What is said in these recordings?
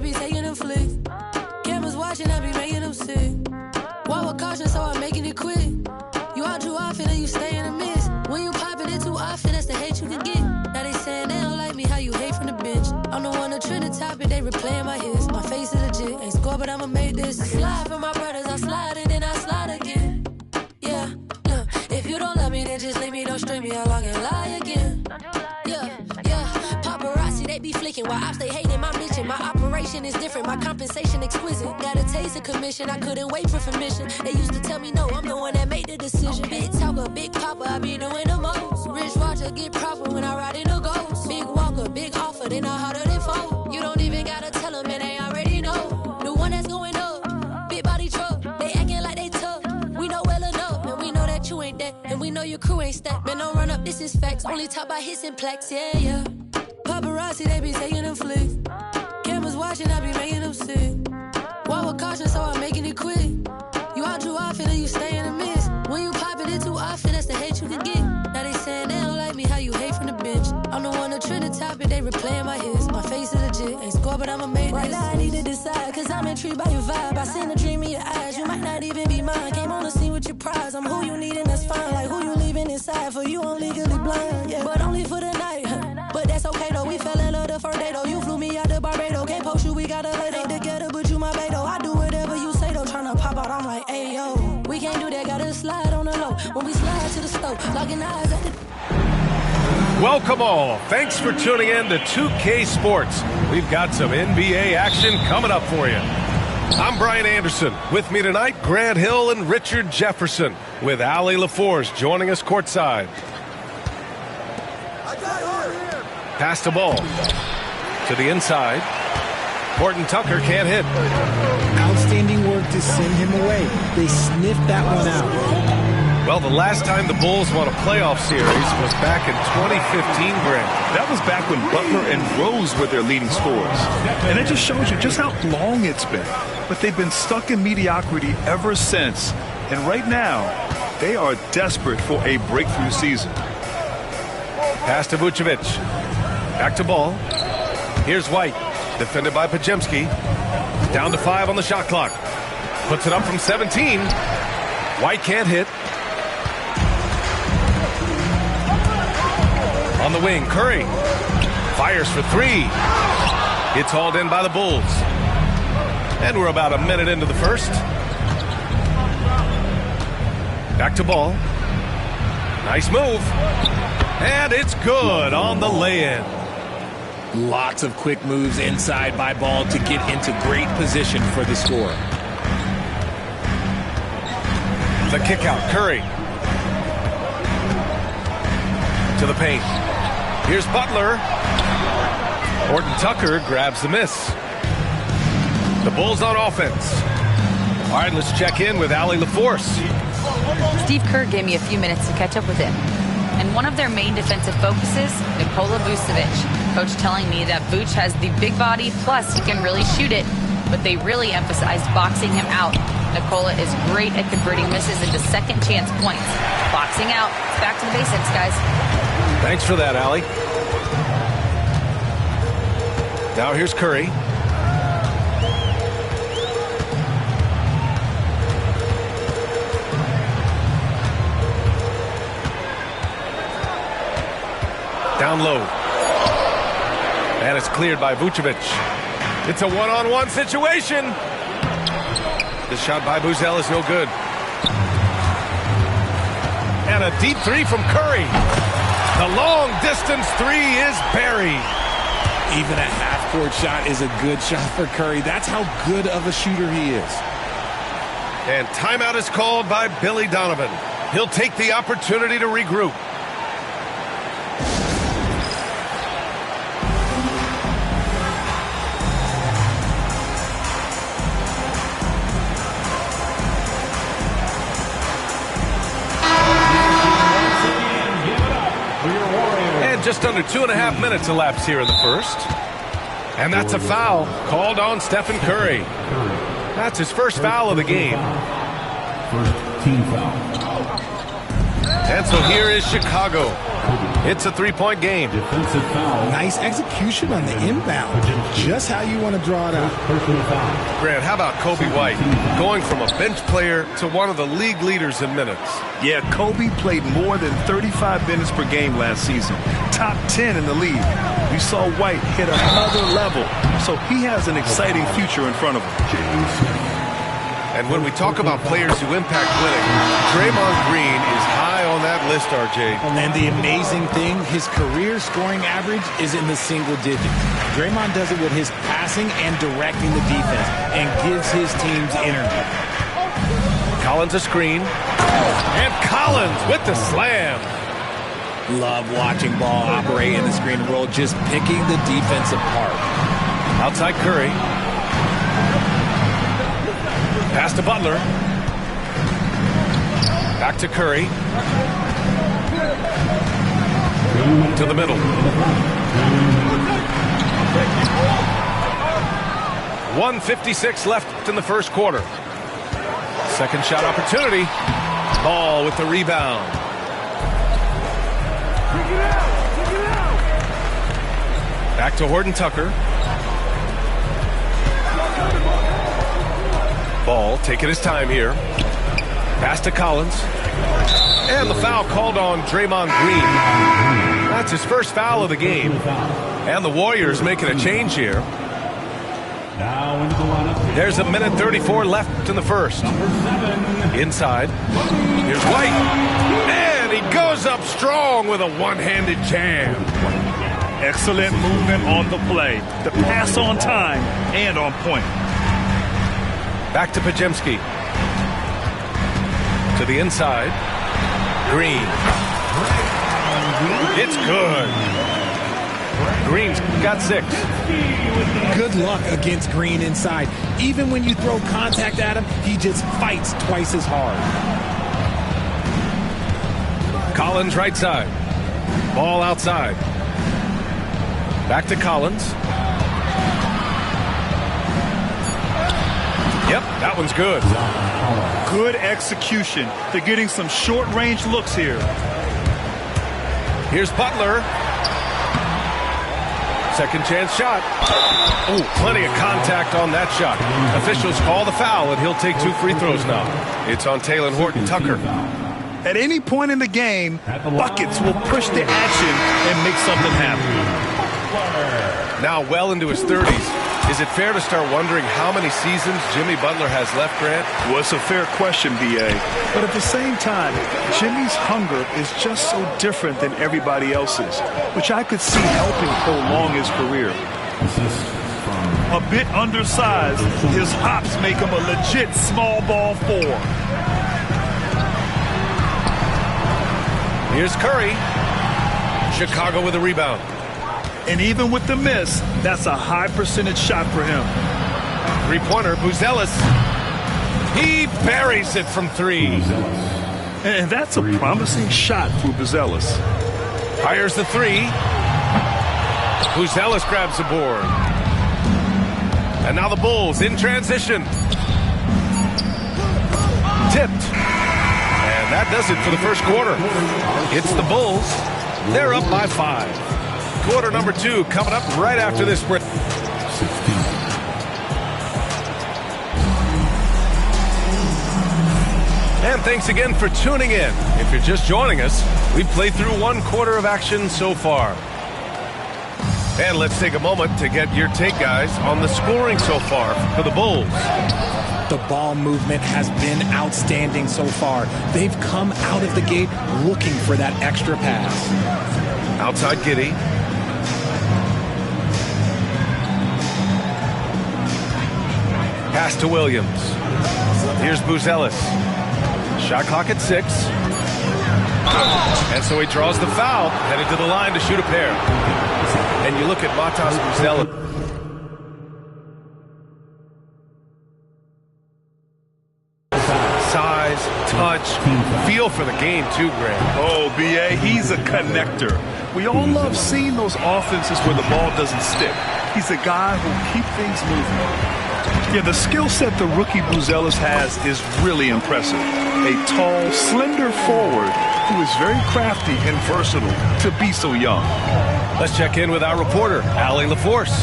be taking them flicks. Cameras watching, I be making them sick. Walk with caution, so I'm making it quick. You out too often and you stay in the mist. When you popping it too often, that's the hate you can get. Now they saying they don't like me, how you hate from the bench. I'm the one that trend the topic, they replaying my hits. My face is legit, ain't score, but I'ma make this. I slide for my brothers, I slide and then I slide again. Yeah, look, if you don't love me, then just leave me, don't string me along and lie again. Yeah, paparazzi, they be flicking while ops, they hating my mission. My operation is different, my compensation exquisite. Got a taste of commission, I couldn't wait for permission. They used to tell me no, I'm the one that made the decision. Big talker, big papa, I be doing the most. Rich watcher, get proper when I ride in the ghost. Big walker, big offer, they know harder than foe. You don't even gotta tell them, and they already know. The one that's going up, big body truck. They acting like they tough, we know well enough. And we know that you ain't that, and we know your crew ain't stacked. Man, don't run up, this is facts. Only talk about hits and plaques, yeah. Paparazzi, they be taking them flicks. Cameras watching, I be making them sick. Walk with caution, so I'm making it quick. You out too often and you stay in the mist. When you popping it too often, that's the hate you can get. Now they saying they don't like me, how you hate from the bench. I'm the one that trend the topic, they replaying my hits. My face is legit, ain't score, but I'ma make this. Right now I need to decide, cause I'm intrigued by your vibe. I seen a dream in your eyes, you might not even be mine. Came on the scene with your prize, I'm who you need and that's fine. Like who you leaving inside, for you I'm legally blind. Yeah, but only for the night, but that's okay though. We fell in love the first day though. You flew me out to Barbados, can't post you, we gotta lay ain't together, but you my bae though. I do whatever you say though, tryna pop out, I'm like, hey yo. We can't do that, gotta slide on the low. When we slide to the stove, locking eyes at the... Welcome all. Thanks for tuning in to 2K Sports. We've got some NBA action coming up for you. I'm Brian Anderson. With me tonight, Grant Hill and Richard Jefferson, with Allie LaForce joining us courtside. Pass the ball to the inside. Horton Tucker can't hit. Outstanding work to send him away. They sniffed that one out. Well, the last time the Bulls won a playoff series was back in 2015, Grant. That was back when Butler and Rose were their leading scorers. And it just shows you just how long it's been. But they've been stuck in mediocrity ever since. And right now, they are desperate for a breakthrough season. Pass to Vucevic. Back to ball. Here's White. Defended by Podziemski. Down to 5 on the shot clock. Puts it up from 17. White can't hit. On the wing, Curry. Fires for 3. It's hauled in by the Bulls. And we're about a minute into the first. Back to ball. Nice move. And it's good on the lay-in. Lots of quick moves inside by Ball to get into great position for the score. The kick out, Curry. To the paint. Here's Butler. Horton Tucker grabs the miss. The Bulls on offense. All right, let's check in with Allie LaForce. Steve Kerr gave me a few minutes to catch up with him. And one of their main defensive focuses, Nikola Vucevic. Coach telling me that Vuce has the big body, plus he can really shoot it, but they really emphasized boxing him out. Nikola is great at converting misses into second chance points. Boxing out. It's back to the basics, guys. Thanks for that, Allie. Now here's Curry. Down low. And it's cleared by Vucevic. It's a one-on-one situation. The shot by Buzel is no good. And a deep 3 from Curry. The long-distance 3 is buried. Even a half-court shot is a good shot for Curry. That's how good of a shooter he is. And timeout is called by Billy Donovan. He'll take the opportunity to regroup. Just under 2.5 minutes elapsed here in the first. And that's a foul called on Stephen Curry. That's his first foul of the game. First team foul. And so here is Chicago. It's a three-point game. Nice execution on the inbound. Just how you want to draw it out. Grant, how about Kobe White going from a bench player to one of the league leaders in minutes? Yeah, Kobe played more than 35 minutes per game last season. Top 10 in the league. We saw White hit another level, so he has an exciting future in front of him. And when we talk about players who impact winning, Draymond Green is high on that list, RJ. And the amazing thing, his career scoring average is in the single digits. Draymond does it with his passing and directing the defense and gives his teams energy. Collins a screen. And Collins with the slam. Love watching ball operate in the screen and roll, just picking the defense apart. Outside Curry. Pass to Butler. Back to Curry. To the middle. 1:56 left in the first quarter. Second shot opportunity. Ball with the rebound. Back to Horton Tucker. Ball taking his time here. Pass to Collins. And the foul called on Draymond Green. That's his first foul of the game. And the Warriors making a change here. There's a minute 34 left in the first. Inside. Here's White. And he goes up strong with a one-handed jam. Excellent movement on the play. The pass on time and on point. Back to Podziemski. To the inside. Green. It's good. Green's got 6. Good luck against Green inside. Even when you throw contact at him, he just fights twice as hard. Collins right side. Ball outside. Back to Collins. Yep, that one's good. Good execution. They're getting some short-range looks here. Here's Butler. Second chance shot. Oh, plenty of contact on that shot. Officials call the foul, and he'll take 2 free throws now. It's on Talen Horton Tucker. At any point in the game, buckets will push the action and make something happen. Now well into his 30s. Is it fair to start wondering how many seasons Jimmy Butler has left, Grant? Well, it's a fair question, B.A. But at the same time, Jimmy's hunger is just so different than everybody else's, which I could see helping prolong his career. A bit undersized, his hops make him a legit small ball 4. Here's Curry. Chicago with a rebound. And even with the miss, that's a high percentage shot for him. Three-pointer, Buzelis. He buries it from 3. And that's a promising shot for Buzelis. Fires the 3. Buzelis grabs the board. And now the Bulls in transition. Tipped. And that does it for the first quarter. It's the Bulls. They're up by 5. Quarter number 2 coming up right after this break. And thanks again for tuning in. If you're just joining us, we've played through 1 quarter of action so far. And let's take a moment to get your take, guys, on the scoring so far for the Bulls. The ball movement has been outstanding so far. They've come out of the gate looking for that extra pass. Outside Giddey. Pass to Williams. Here's Buzelis. Shot clock at 6. And so he draws the foul, headed to the line to shoot a pair. And you look at Matas Buzelis. Size, touch, feel for the game too, Grant. Oh, B.A., he's a connector. We all love seeing those offenses where the ball doesn't stick. He's a guy who'll keep things moving. Yeah, the skill set the rookie Buzelis has is really impressive. A tall, slender forward who is very crafty and versatile to be so young. Let's check in with our reporter, Allie LaForce.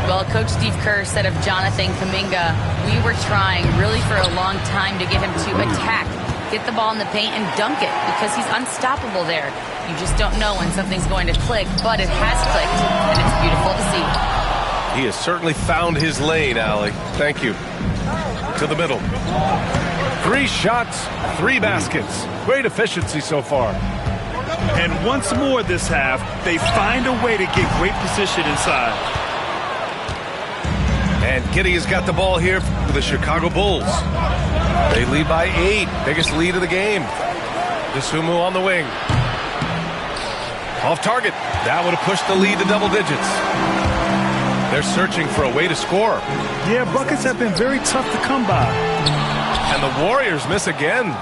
Well, Coach Steve Kerr said of Jonathan Kuminga, we were trying really for a long time to get him to attack, get the ball in the paint and dunk it because he's unstoppable there. You just don't know when something's going to click, but it has clicked, and it's beautiful to see. He has certainly found his lane, Allie. Thank you. To the middle. 3 shots, 3 baskets. Great efficiency so far. And once more this half, they find a way to get great position inside. And Giddey has got the ball here for the Chicago Bulls. They lead by 8. Biggest lead of the game. Dosunmu on the wing. Off target. That would have pushed the lead to double digits. They're searching for a way to score. Yeah, buckets have been very tough to come by. And the Warriors miss again.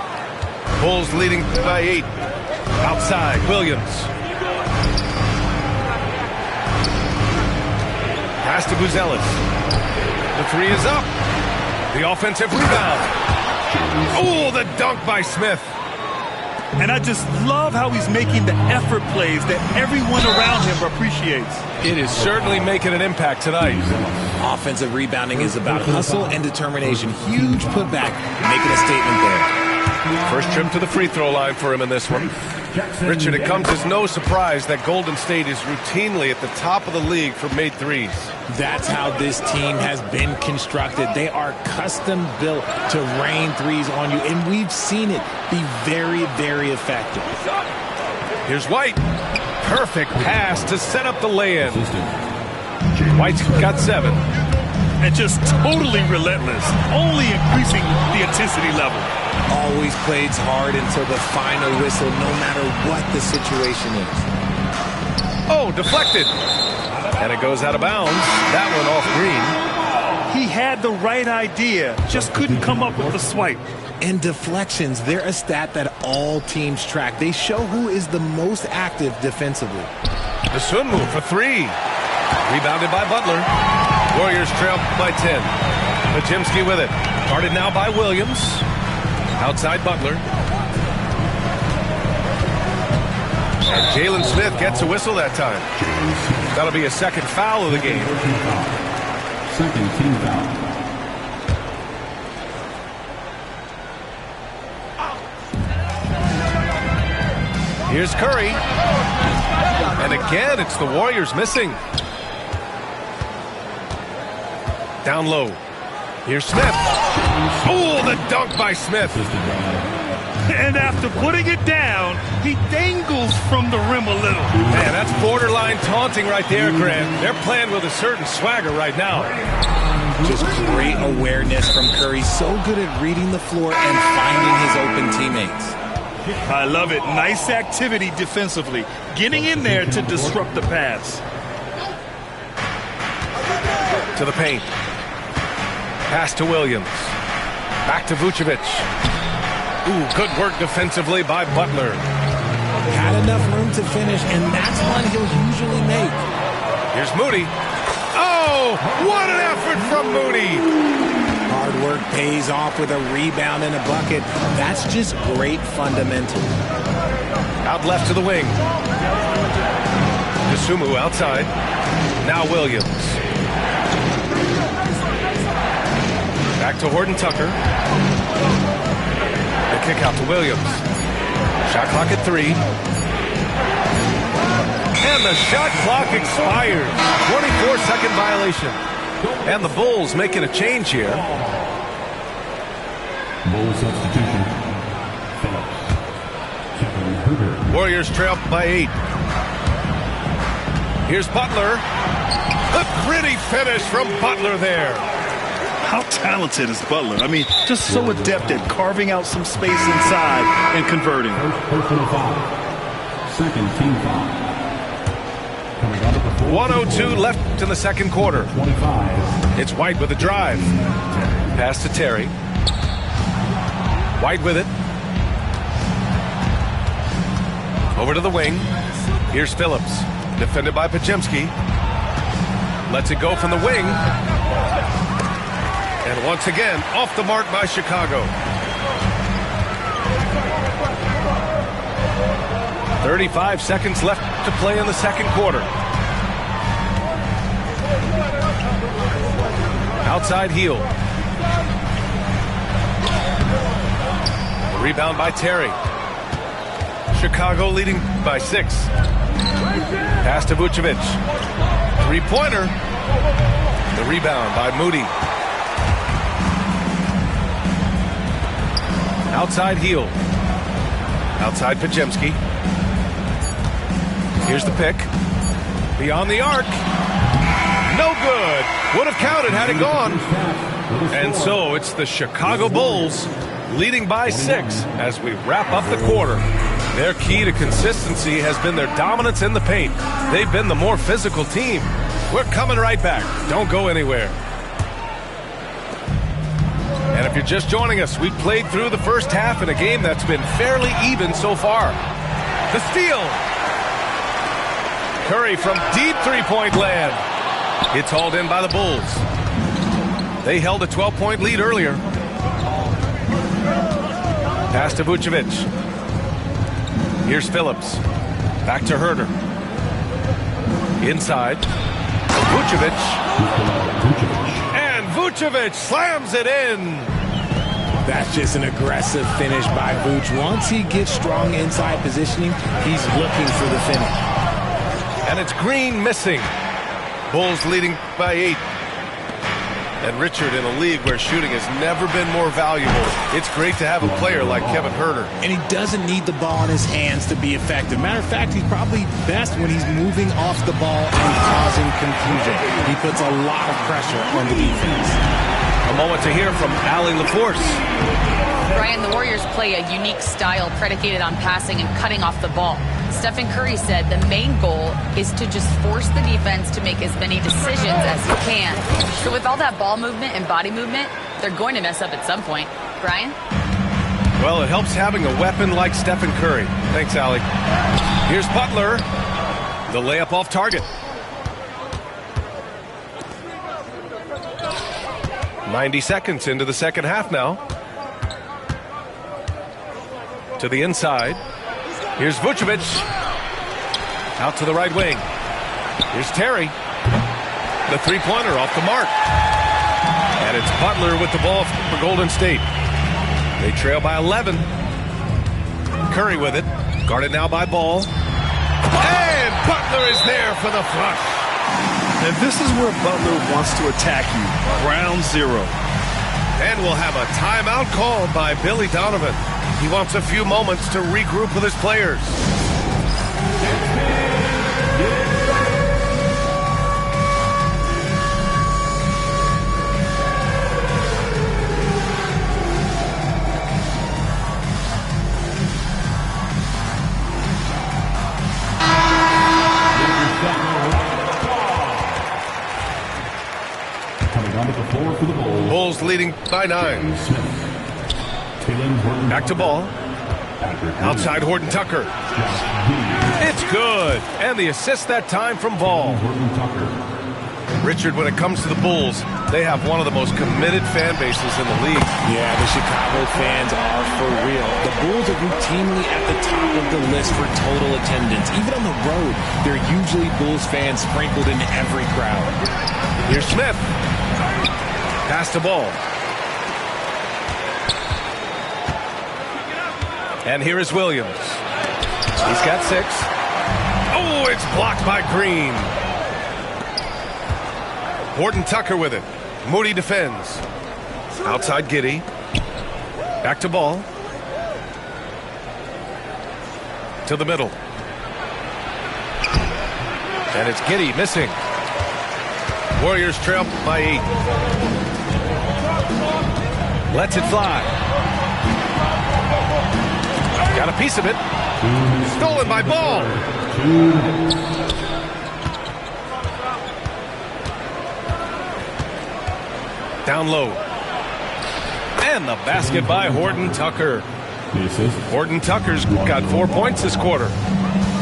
Bulls leading by 8. Outside, Williams. Pass to Buzelis. The 3 is up. The offensive rebound. Oh, the dunk by Smith. And I just love how he's making the effort plays that everyone around him appreciates. It is certainly making an impact tonight. Offensive rebounding is about hustle and determination. Huge putback, making a statement there. First trip to the free throw line for him in this one. Richard, it comes as no surprise that Golden State is routinely at the top of the league for made threes. That's how this team has been constructed. They are custom built to rain threes on you, and we've seen it be very, very effective. Here's White. Perfect pass to set up the lay-in. White's got 7. And just totally relentless, only increasing the intensity level. Always plays hard until the final whistle, no matter what the situation is. Oh, deflected. And it goes out of bounds. That one off green. He had the right idea, just couldn't come up with the swipe. And deflections, they're a stat that all teams track. They show who is the most active defensively. The swim move for 3. Rebounded by Butler. Warriors trail by 10. Podziemski with it. Guarded now by Williams. Outside Butler. And Jalen Smith gets a whistle that time. That'll be a second foul of the game. Second team foul. Here's Curry. And again, it's the Warriors missing. Down low. Here's Smith. Oh, the dunk by Smith. And after putting it down, he dangles from the rim a little. Man, that's borderline taunting right there, Grant. They're playing with a certain swagger right now. Just great awareness from Curry. So good at reading the floor and finding his open teammates. I love it. Nice activity defensively. Getting in there to disrupt the pass. To the paint. Pass to Williams. Back to Vucevic. Ooh, good work defensively by Butler. Had enough room to finish, and that's one he'll usually make. Here's Moody. Oh, what an effort from Moody. Hard work pays off with a rebound and a bucket. That's just great fundamentals. Out left to the wing. Dosunmu outside. Now Williams. Back to Horton Tucker. The kick out to Williams. Shot clock at 3. And the shot clock expires. 24-second violation. And the Bulls making a change here. Bull substitution. Phillips. Kevin Huber. Warriors trail by 8. Here's Butler. A pretty finish from Butler there. How talented is Butler? I mean, just so adept at carving out some space inside and converting. First personal foul. Second team foul. Coming up at the 1:02 left in the second quarter. 25. It's White with the drive. Pass to Terry. White with it. Over to the wing. Here's Phillips. Defended by Podziemski. Lets it go from the wing. And once again, off the mark by Chicago. 35 seconds left to play in the second quarter. Outside heel. Rebound by Terry. Chicago leading by 6. Pass to Vucevic. Three-pointer. The rebound by Moody. Outside heel. Outside Podziemski. Here's the pick. Beyond the arc. No good. Would have counted had it gone. And so it's the Chicago Bulls leading by 6 as we wrap up the quarter. Their key to consistency has been their dominance in the paint. They've been the more physical team. We're coming right back. Don't go anywhere. And if you're just joining us, we played through the first half in a game that's been fairly even so far. The steal. Curry from deep three-point land. It's hauled in by the Bulls. They held a 12-point lead earlier. Pass to Vucevic. Here's Phillips. Back to Herter. Inside. Vucevic. And Vucevic slams it in. That's just an aggressive finish by Vuce. Once he gets strong inside positioning, he's looking for the finish. And it's Green missing. Bulls leading by 8. And Richard, in a league where shooting has never been more valuable, it's great to have a player like Kevin Herter. And he doesn't need the ball in his hands to be effective. Matter of fact, he's probably best when he's moving off the ball and causing confusion. He puts a lot of pressure on the defense. A moment to hear from Allie LaForce. Brian, the Warriors play a unique style predicated on passing and cutting off the ball. Stephen Curry said the main goal is to just force the defense to make as many decisions as he can. So with all that ball movement and body movement, they're going to mess up at some point. Brian? Well, it helps having a weapon like Stephen Curry. Thanks, Allie. Here's Butler. The layup off target. 90 seconds into the second half now. To the inside. Here's Vucevic. Out to the right wing. Here's Terry. The three-pointer off the mark. And it's Butler with the ball for Golden State. They trail by 11. Curry with it. Guarded now by Ball. And Butler is there for the flush. And this is where Butler wants to attack you. Ground zero. And we'll have a timeout called by Billy Donovan. He wants a few moments to regroup with his players. Coming onto the floor for the Bulls leading by 9. Back to Ball. Outside Horton Tucker. It's good. And the assist that time from Ball. Richard, when it comes to the Bulls, they have one of the most committed fan bases in the league. Yeah, the Chicago fans are for real. The Bulls are routinely at the top of the list for total attendance. Even on the road, there are usually Bulls fans sprinkled in every crowd. Here's Smith. Pass to Ball. And here is Williams. He's got 6. Oh, it's blocked by Green. Horton Tucker with it. Moody defends. Outside Giddey. Back to Ball. To the middle. And it's Giddey missing. Warriors trail by 8. Lets it fly. Got a piece of it. Stolen by Ball. Down low. And the basket by Horton Tucker. Horton Tucker's got 4 points this quarter.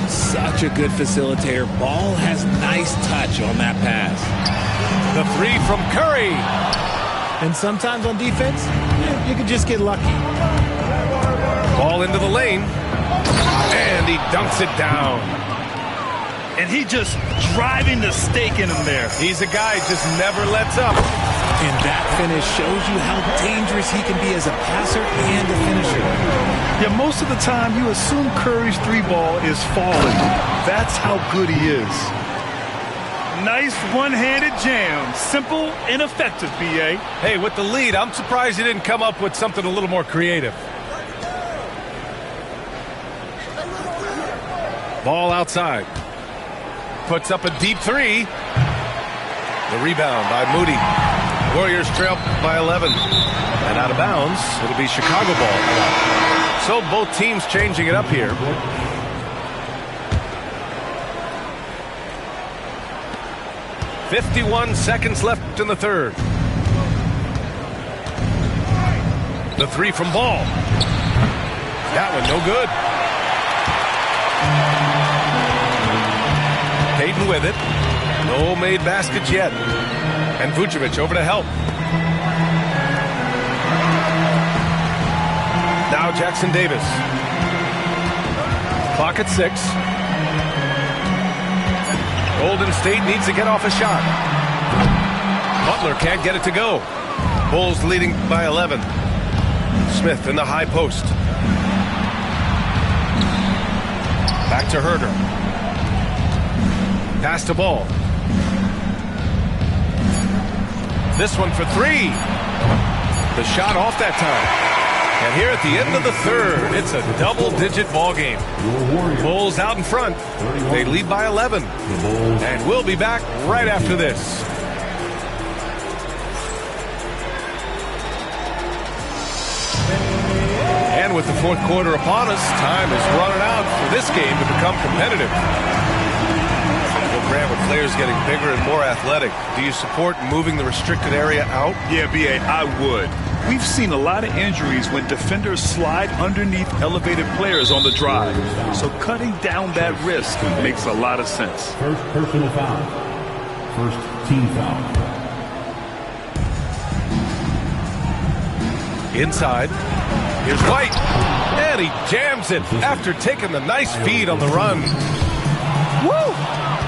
Such a good facilitator. Ball has nice touch on that pass. The 3 from Curry. And sometimes on defense, you can just get lucky. Ball into the lane. And And he dunks it down. And he just driving the stake in him there. He's a guy who just never lets up. And that finish shows you how dangerous he can be as a passer and a finisher. Yeah, most of the time you assume Curry's three ball is falling. That's how good he is. Nice one-handed jam. Simple and effective, B.A. Hey, with the lead, I'm surprised he didn't come up with something a little more creative. Ball outside. Puts up a deep three. The rebound by Moody. Warriors trail by 11. And out of bounds, it'll be Chicago ball. So both teams changing it up here. .51 seconds left in the third. The three from Ball. That one no good. Payton with it. No made baskets yet. And Vucevic over to help. Now Jackson Davis. Clock at 6. Golden State needs to get off a shot. Butler can't get it to go. Bulls leading by 11. Smith in the high post. Back to Herter. Pass to Ball. This one for three. The shot off that time. And here at the end of the third, it's a double-digit ball game. Bulls out in front. They lead by 11. And we'll be back right after this. And with the fourth quarter upon us, time is running out for this game to become competitive. Well, Grant, with players getting bigger and more athletic, do you support moving the restricted area out? Yeah, B.A., I would. We've seen a lot of injuries when defenders slide underneath elevated players on the drive. So cutting down that risk makes a lot of sense. First personal foul. First team foul. Inside. Here's White. And he jams it after taking the nice feed on the run. Woo!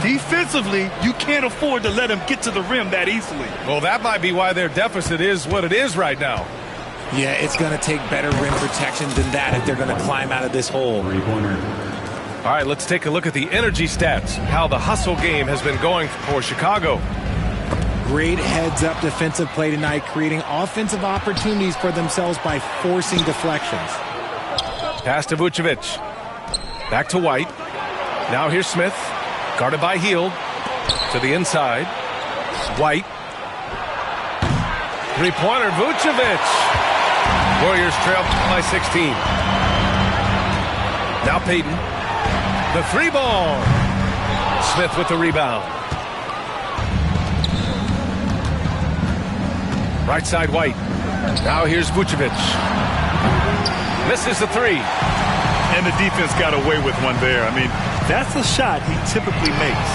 Defensively, you can't afford to let him get to the rim that easily. Well, that might be why their deficit is what it is right now. Yeah, it's going to take better rim protection than that if they're going to climb out of this hole. Three-pointer. All right, let's take a look at the energy stats, how the hustle game has been going for Chicago. Great heads-up defensive play tonight, creating offensive opportunities for themselves by forcing deflections. Pass to Vucevic. Back to White. Now here's Smith. Guarded by Hield. To the inside. White. Three-pointer, Vucevic. Warriors trail by 16. Now Payton. The three ball. Smith with the rebound. Right side White. Now here's Vucevic. Misses the three. And the defense got away with one there. I mean, that's a shot he typically makes.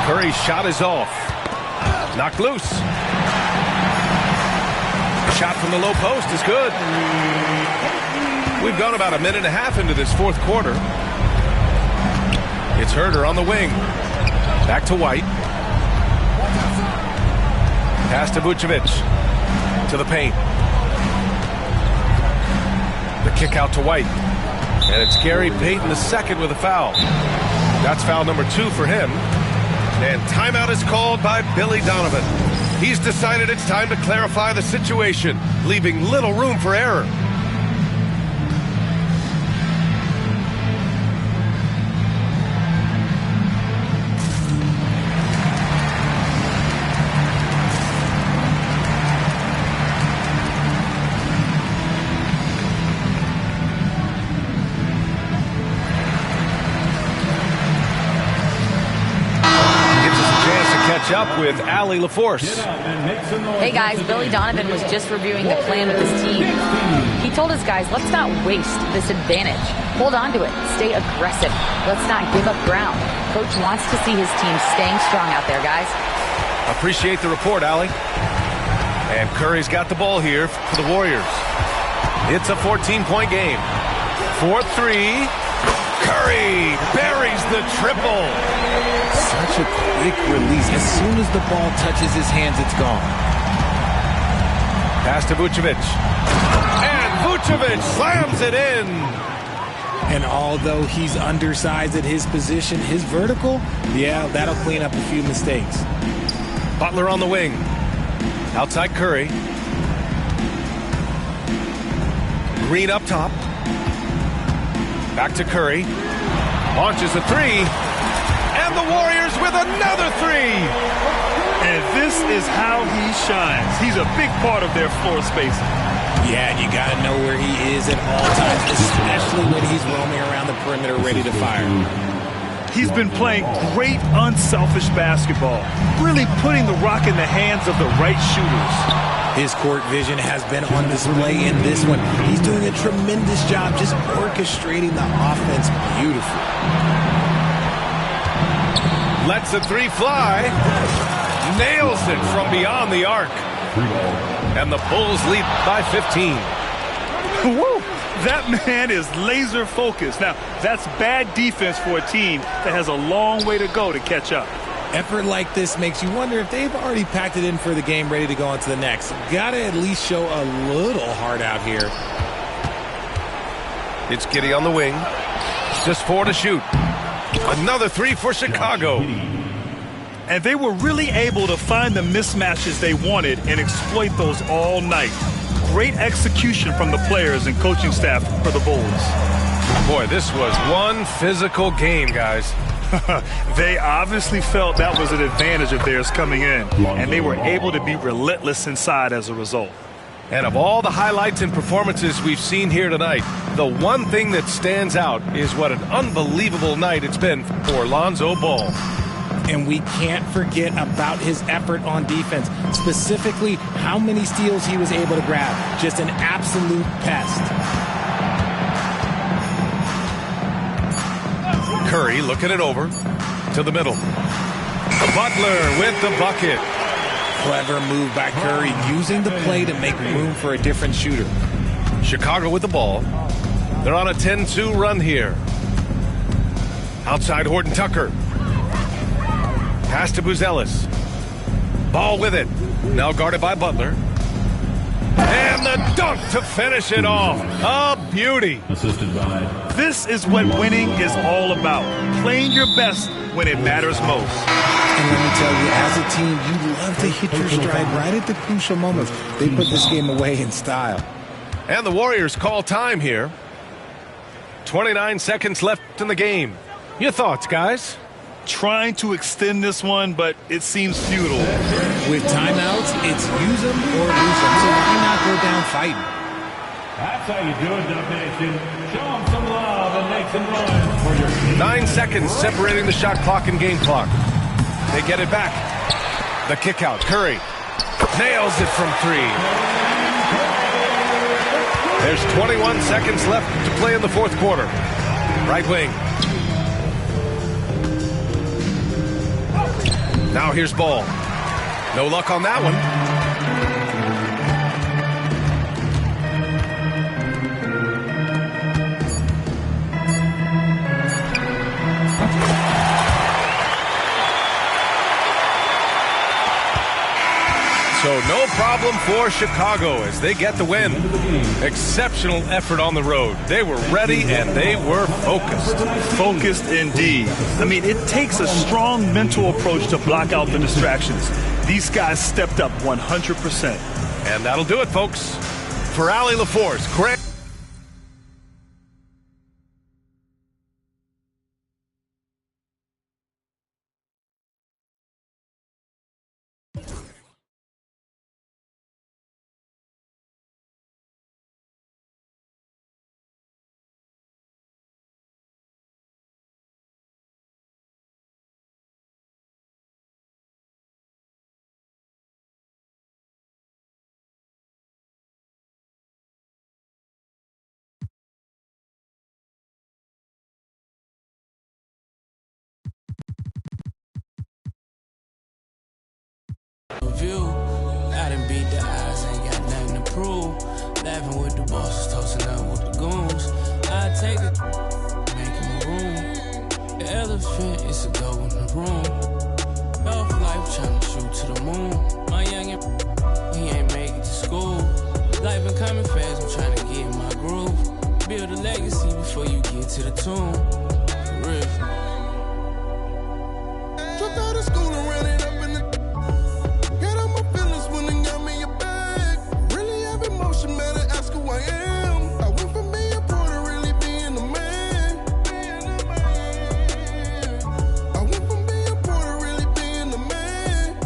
Curry's shot is off. Knocked loose. The shot from the low post is good. We've gone about a minute and a half into this fourth quarter. It's Herter on the wing. Back to White. Pass to Vucevic. To the paint. The kick out to White. And it's Gary Payton II with a foul. That's foul number 2 for him. And timeout is called by Billy Donovan. He's decided it's time to clarify the situation, leaving little room for error. Up with Allie LaForce. Hey guys, Billy Donovan was just reviewing the plan with his team. He told his guys, let's not waste this advantage. Hold on to it. Stay aggressive. Let's not give up ground. Coach wants to see his team staying strong out there, guys. Appreciate the report, Allie. And Curry's got the ball here for the Warriors. It's a 14-point game. 4-3. Curry buries the triple. Such a quick release. As soon as the ball touches his hands, it's gone. Pass to Vucevic. And Vucevic slams it in. And although he's undersized at his position, his vertical, yeah, that'll clean up a few mistakes. Butler on the wing. Outside Curry. Green up top. Back to Curry. Launches a three. And the Warriors with another three. And this is how he shines. He's a big part of their floor spacing. Yeah, and you got to know where he is at all times, especially when he's roaming around the perimeter ready to fire. He's been playing great, unselfish basketball, really putting the rock in the hands of the right shooters. His court vision has been on display in this one. He's doing a tremendous job just orchestrating the offense beautifully. Lets the three fly. Nails it from beyond the arc. And the Bulls lead by 15. Woo! That man is laser focused. Now, that's bad defense for a team that has a long way to go to catch up. Effort like this makes you wonder if they've already packed it in for the game, ready to go on to the next. Gotta at least show a little heart out here. It's Giddey on the wing. Just 4 to shoot. Another three for Chicago. And they were really able to find the mismatches they wanted and exploit those all night. Great execution from the players and coaching staff for the Bulls. Boy, this was one physical game, guys. They obviously felt that was an advantage of theirs coming in, and they were able to be relentless inside as a result. And of all the highlights and performances we've seen here tonight, the one thing that stands out is what an unbelievable night it's been for Lonzo Ball. And we can't forget about his effort on defense, specifically how many steals he was able to grab. Just an absolute pest. Curry looking it over to the middle. Butler with the bucket. Clever move by Curry, using the play to make room for a different shooter. Chicago with the ball. They're on a 10-2 run here. Outside Horton Tucker. Pass to Buzelis. Ball with it. Now guarded by Butler. And the dunk to finish it off. A beauty. Assisted by. This is what winning is all about. Playing your best when it matters most. And let me tell you, as a team, you love to hit your stride right at the crucial moments. They put this game away in style. And the Warriors call time here. 29 seconds left in the game. Your thoughts, guys? Trying to extend this one, but it seems futile. With timeouts, it's use them or lose them, so why not go down fighting? That's how you do it, Dub Nation. Show them some love and make some noise for your team. 9 seconds separating the shot clock and game clock. They get it back. The kick out. Curry nails it from 3. There's 21 seconds left to play in the fourth quarter. Right wing. Now here's Ball. No luck on that one. So no problem for Chicago as they get the win. Exceptional effort on the road. They were ready and they were focused. Focused indeed. I mean, it takes a strong mental approach to block out the distractions. These guys stepped up 100%. And that'll do it, folks. For Allie LaForce, Grant. View, I done beat the odds, ain't got nothing to prove. Laughing with the bosses, toasting up with the goons. I take it, making my room. The elephant is a go in the room. Health life trying to shoot to the moon. My youngin', he ain't make it to school. Life been coming fast, I'm trying to get in my groove. Build a legacy before you get to the tomb. For real. Dropped out of school and ran it up in the. Got all my feelings when they got me a bag. Really have emotion, better ask who I am. I went from being poor to really being a man. I went from being poor to really being a man.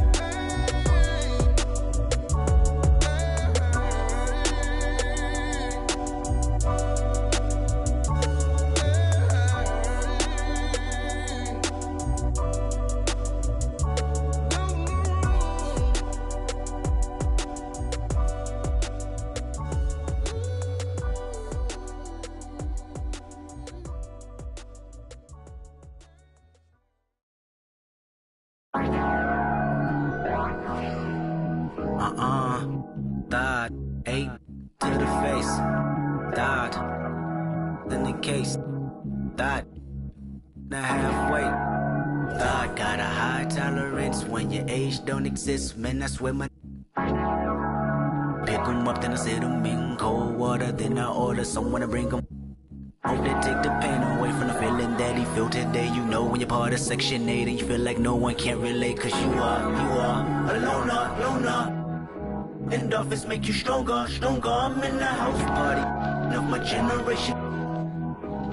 Died, 8 to the face. Died, in the case. Died, now halfway. Died, got a high tolerance when your age don't exist. Man, I swear my. Pick 'em up, then I sit 'em in cold water. Then I order someone to bring 'em. Hope they take the pain away from the feeling that he felt today. You know when you're part of Section 8 and you feel like no one can relate. Cause you are a loner. Endorphins make you stronger. I'm in the house party of my generation.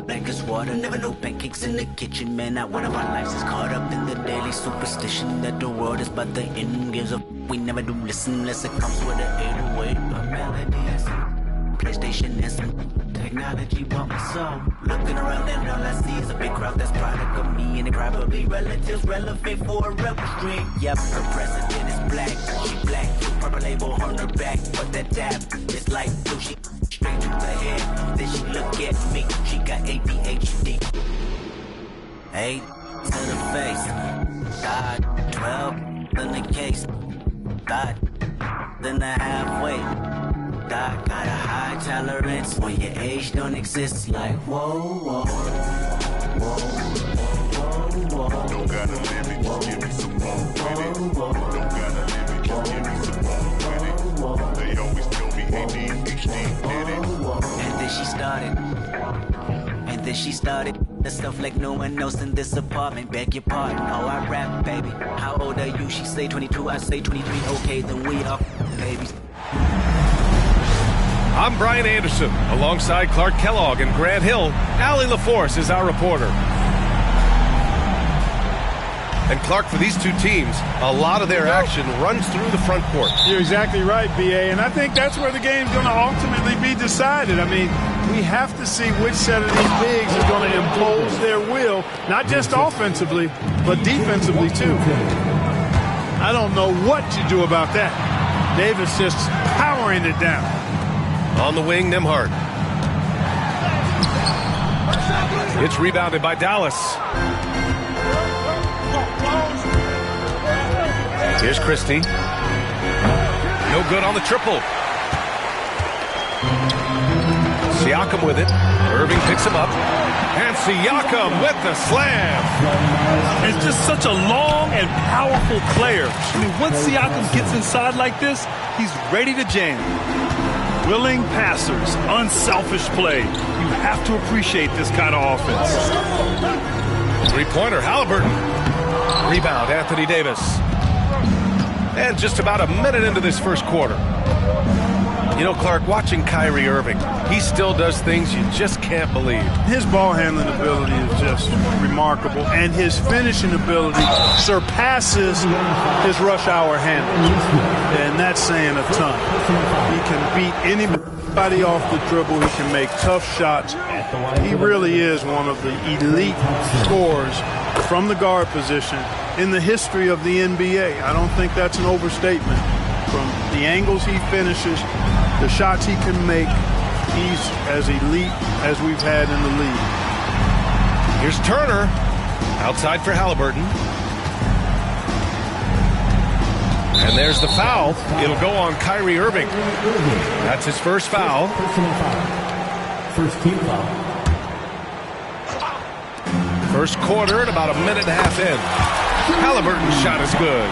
Black as water, never no pancakes in the kitchen. Man, not one of our lives is caught up in the daily superstition that the world is but the end. Gives up, we never do listen unless it comes with an 808. A melody and some PlayStation and some technology bump my soul. Looking around and all I see is a big crowd that's product of me and it probably relatives relevant for a rebel stream. Yep, her president is black, she black, purple label on her back, but that dab is like blue. She straight to the head, then she look at me, she got ADHD. 8 to the face, died, 12 in the case, died, then the halfway. Got a high tolerance when your age don't exist. Like whoa. Don't gotta limit, just give me some more with it. Don't gotta limit, just give me some more with it. They always tell me ADHD did it. And then she started the stuff like no one else in this apartment. Beg your pardon, oh I rap, baby. How old are you? She say 22, I say 23. Okay, then we are babies. I'm Brian Anderson, alongside Clark Kellogg and Grant Hill. Allie LaForce is our reporter. And Clark, for these two teams, a lot of their action runs through the front court. You're exactly right, B.A., and I think that's where the game's going to ultimately be decided. I mean, we have to see which set of these bigs is going to impose their will, not just offensively, but defensively, too. I don't know what you do about that. Davis just powering it down. On the wing, Nembhard. It's rebounded by Dallas. Here's Christie. No good on the triple. Siakam with it. Irving picks him up. And Siakam with the slam. It's just such a long and powerful player. I mean, once Siakam gets inside like this, he's ready to jam. Willing passers, unselfish play. You have to appreciate this kind of offense. Three-pointer, Halliburton. Rebound, Anthony Davis. And just about a minute into this first quarter. You know, Clark, watching Kyrie Irving, he still does things you just can't believe. His ball handling ability is just remarkable, and his finishing ability surpasses his rush hour handling. And that's saying a ton. He can beat anybody off the dribble. He can make tough shots. He really is one of the elite scorers from the guard position in the history of the NBA. I don't think that's an overstatement. From the angles he finishes, the shots he can make, he's as elite as we've had in the league. Here's Turner, outside for Halliburton. And there's the foul. It'll go on Kyrie Irving. That's his first foul. First team foul. First quarter and about a minute and a half in. Halliburton's shot is good.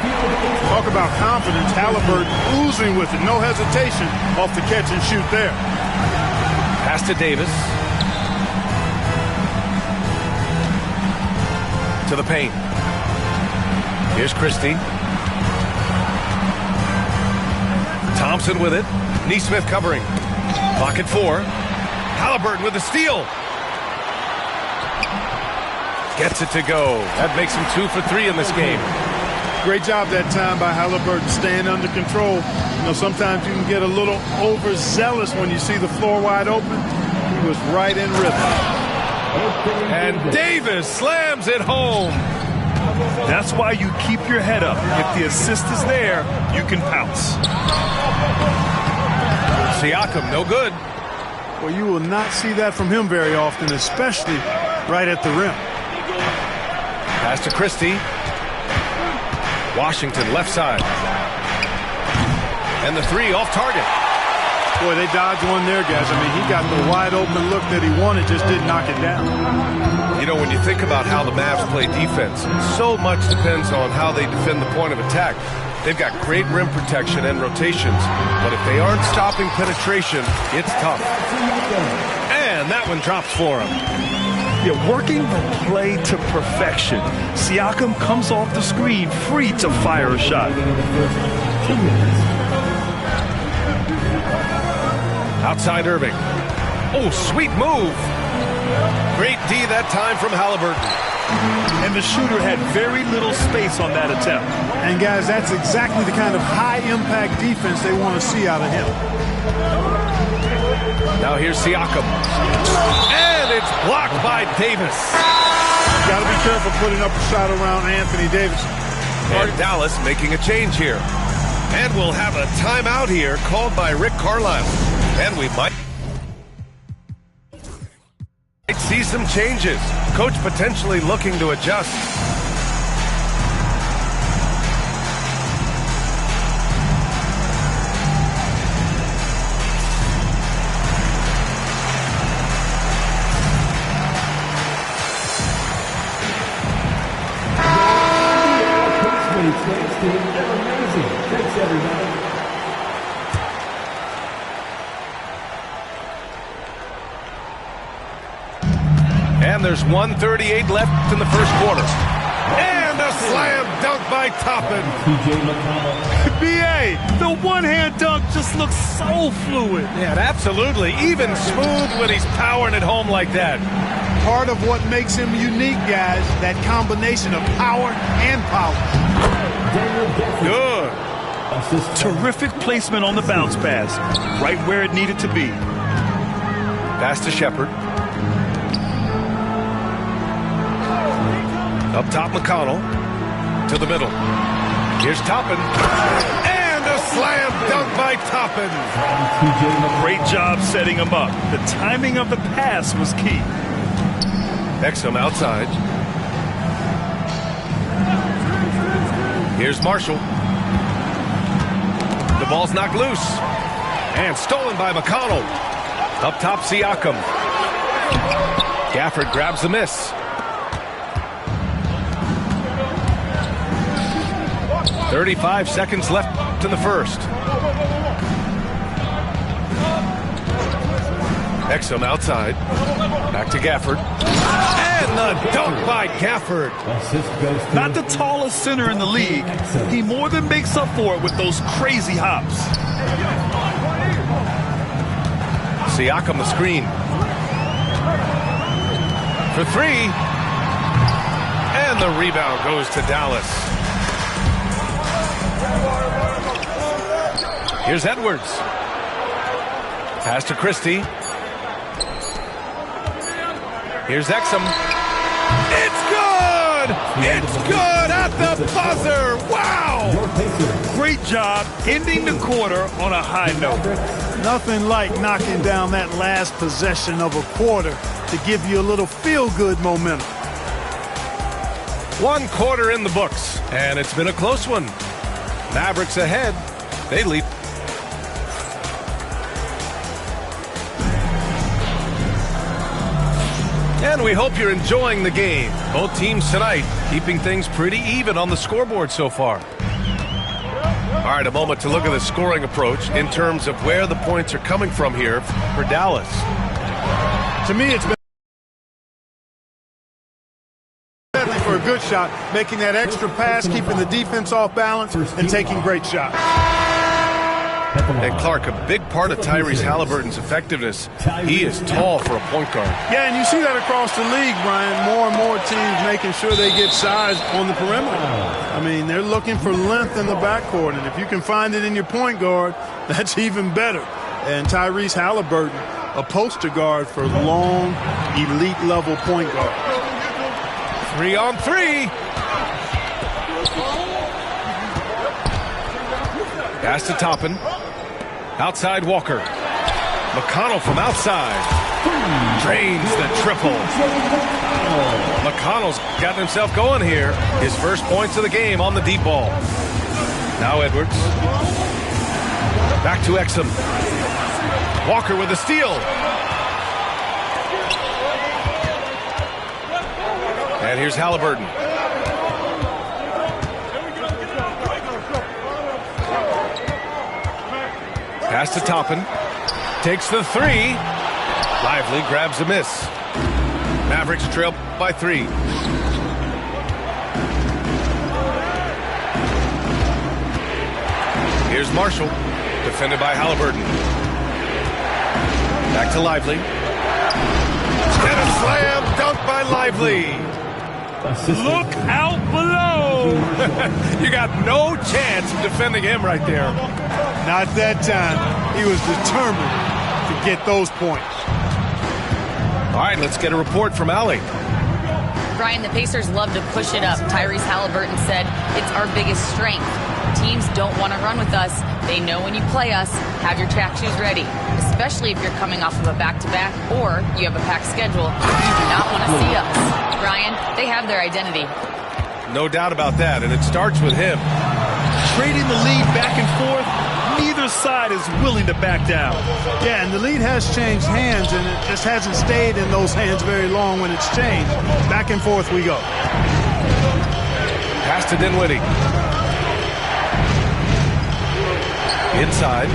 Talk about confidence. Halliburton oozing with it. No hesitation off the catch and shoot there. Pass to Davis. To the paint. Here's Christie. Thompson with it. Nesmith covering. Clock at 4. Halliburton with the steal. Gets it to go. That makes him 2 for 3 in this game. Great job that time by Halliburton, staying under control. You know, sometimes you can get a little overzealous when you see the floor wide open. He was right in rhythm. And Davis slams it home. That's why you keep your head up. If the assist is there, you can pounce. Siakam, no good. Well, you will not see that from him very often, especially right at the rim. Pass to Christie. Washington left side. And the 3 off target. Boy, they dodged one there, guys. I mean, he got the wide open look that he wanted, just didn't knock it down. You know, when you think about how the Mavs play defense, so much depends on how they defend the point of attack. They've got great rim protection and rotations, but if they aren't stopping penetration, it's tough. And that one drops for him. Yeah, working the play to perfection. Siakam comes off the screen free to fire a shot. Outside Irving. Oh, sweet move. Great D that time from Halliburton. And the shooter had very little space on that attempt. And guys, that's exactly the kind of high-impact defense they want to see out of him. Now here's Siakam. And it's blocked by Davis. Got to be careful putting up a shot around Anthony Davis. And Dallas making a change here. And we'll have a timeout here called by Rick Carlisle. And we might see some changes. Coach potentially looking to adjust. Amazing. Thanks, everybody. And there's 1:38 left in the first quarter. And a slam dunk by Toppin. B.A., the one-hand dunk just looks so fluid. Yeah, absolutely. Even smooth when he's powering it home like that. Part of what makes him unique, guys, that combination of power and power. Good. Terrific placement on the bounce pass. Right where it needed to be. Pass to Shepard. Up top, McConnell. To the middle. Here's Toppin. And a slam dunk by Toppin. Great job setting him up. The timing of the pass was key. Exum outside. Here's Marshall. The ball's knocked loose. And stolen by McConnell. Up top, Siakam. Gafford grabs the miss. 35 seconds left in the first. Exum outside. Back to Gafford. And the dunk by Gafford. Not the tallest center in the league. He more than makes up for it with those crazy hops. Siakam the screen. For 3. And the rebound goes to Dallas. Here's Edwards. Pass to Christie. Here's Exum. It's good! It's good at the buzzer! Wow! Great job ending the quarter on a high note. Nothing like knocking down that last possession of a quarter to give you a little feel-good momentum. 1 quarter in the books, and it's been a close one. Mavericks ahead. They lead. And we hope you're enjoying the game. Both teams tonight keeping things pretty even on the scoreboard so far. All right, a moment to look at the scoring approach in terms of where the points are coming from here for Dallas. To me, it's been for a good shot, making that extra pass, keeping the defense off balance, and taking great shots. And Clark, a big part of Tyrese Halliburton's effectiveness, he is tall for a point guard. Yeah, and you see that across the league, Brian. More and more teams making sure they get size on the perimeter. I mean, they're looking for length in the backcourt, and if you can find it in your point guard, that's even better. And Tyrese Halliburton, a poster guard for long, elite-level point guard. 3-on-3. Pass to Toppin. Outside Walker. McConnell from outside. Drains the triple. McConnell's gotten himself going here. His first points of the game on the deep ball. Now Edwards. Back to Exum. Walker with a steal. And here's Halliburton. Pass to Toppin. Takes the three. Lively grabs a miss. Mavericks trail by 3. Here's Marshall. Defended by Halliburton. Back to Lively. And a slam dunk by Lively. Look out below. You got no chance of defending him right there. Not that time. He was determined to get those points. All right, let's get a report from Allie. Brian, the Pacers love to push it up. Tyrese Halliburton said it's our biggest strength. Teams don't want to run with us. They know when you play us, have your track shoes ready, especially if you're coming off of a back-to-back or you have a packed schedule. You do not want to see us. Brian, they have their identity. No doubt about that, and it starts with him. Trading the lead back and forth, neither side is willing to back down. Yeah, and the lead has changed hands, and it just hasn't stayed in those hands very long when it's changed. Back and forth we go. Pass to Dinwiddie. Inside.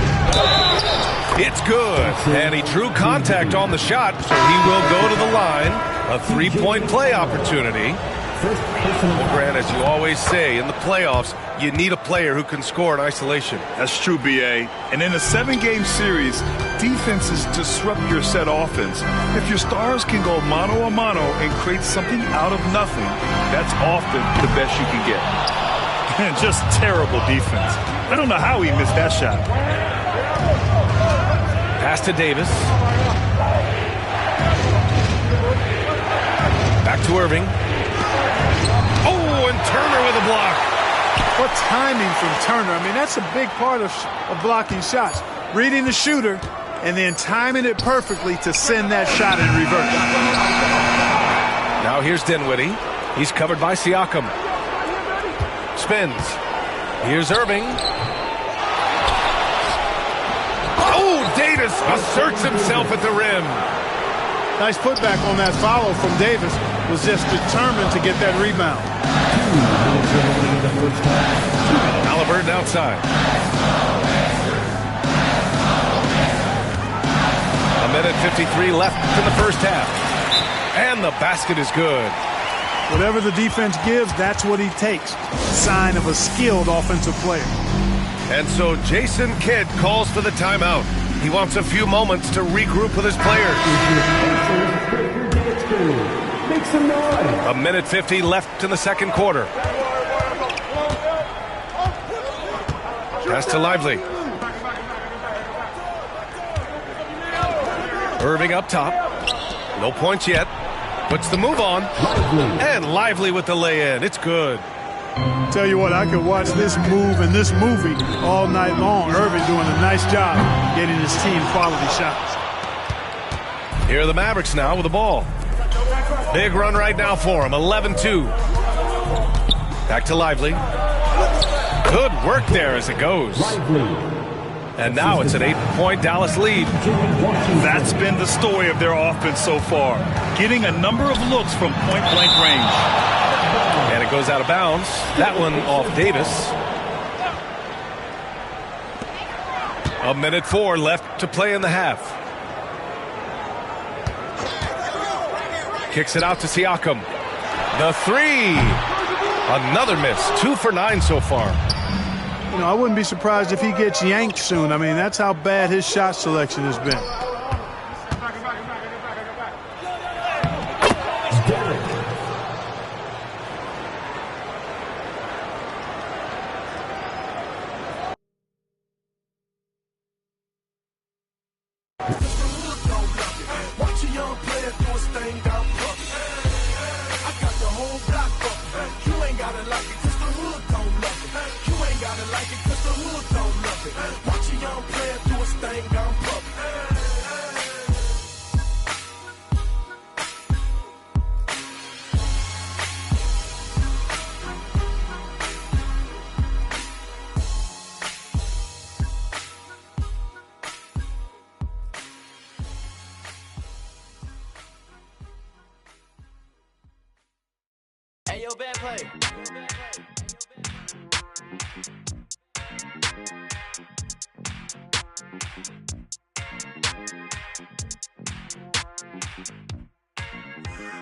It's good. And he drew contact on the shot, so he will go to the line. A 3-point play opportunity. Well, Grant, as you always say, in the playoffs, you need a player who can score in isolation. That's true, B.A. And in a 7-game series, defenses disrupt your set offense. If your stars can go mano-a-mano and create something out of nothing, that's often the best you can get. And just terrible defense. I don't know how he missed that shot. Pass to Davis. Back to Irving. Oh, and Turner with a block. What timing from Turner. I mean, that's a big part of blocking shots. Reading the shooter and then timing it perfectly to send that shot in reverse. Now here's Dinwiddie. He's covered by Siakam. Spins. Here's Irving. Oh, Davis asserts himself at the rim. Nice putback on that follow from Davis. Was just determined to get that rebound. Halliburton outside. A minute 53 left in the first half. And the basket is good. Whatever the defense gives, that's what he takes. Sign of a skilled offensive player. And so Jason Kidd calls for the timeout. He wants a few moments to regroup with his players. Make some noise. A minute 50 left in the second quarter. Pass to Lively. Irving up top. No points yet. Puts the move on. And Lively with the lay-in. It's good. Tell you what, I could watch this move and this movie all night long. Irving doing a nice job getting his team quality shots. Here are the Mavericks now with the ball. Big run right now for him. 11-2. Back to Lively. Good work there as it goes. And now it's an 8-point Dallas lead. That's been the story of their offense so far, getting a number of looks from point-blank range. And it goes out of bounds. That one off Davis. 1:04 left to play in the half. Kicks it out to Siakam. The three. Another miss. 2 for 9 so far. You know, I wouldn't be surprised if he gets yanked soon. I mean, that's how bad his shot selection has been.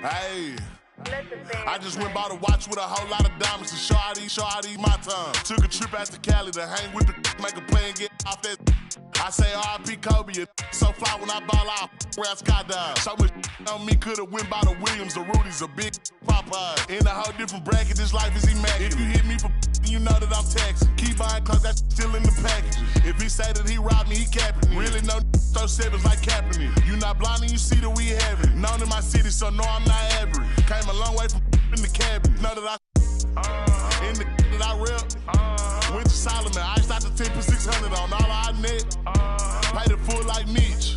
Hey, I just went by the watch with a whole lot of diamonds to show how these my time. Took a trip out to Cali to hang with the make a play and get off that. I say R.I.P. Kobe, so fly when I ball out, where I skydive. So much on me could've went by the Williams, the Rudy's, a big Popeye. In a whole different bracket, this life is immaculate. If you hit me for you know that I'm taxing. Keep buying cause that's still in the package. If he say that he robbed me, he capping me. Really no throw sevens like Kaepernick. You not blind and you see that we have it. Known in my city, so no, I'm not average. Came a long way from in the cabin. Know that I in the that I rep. Went to Solomon, iced out the 10 for 600 on all our net. Paid it full like Mitch.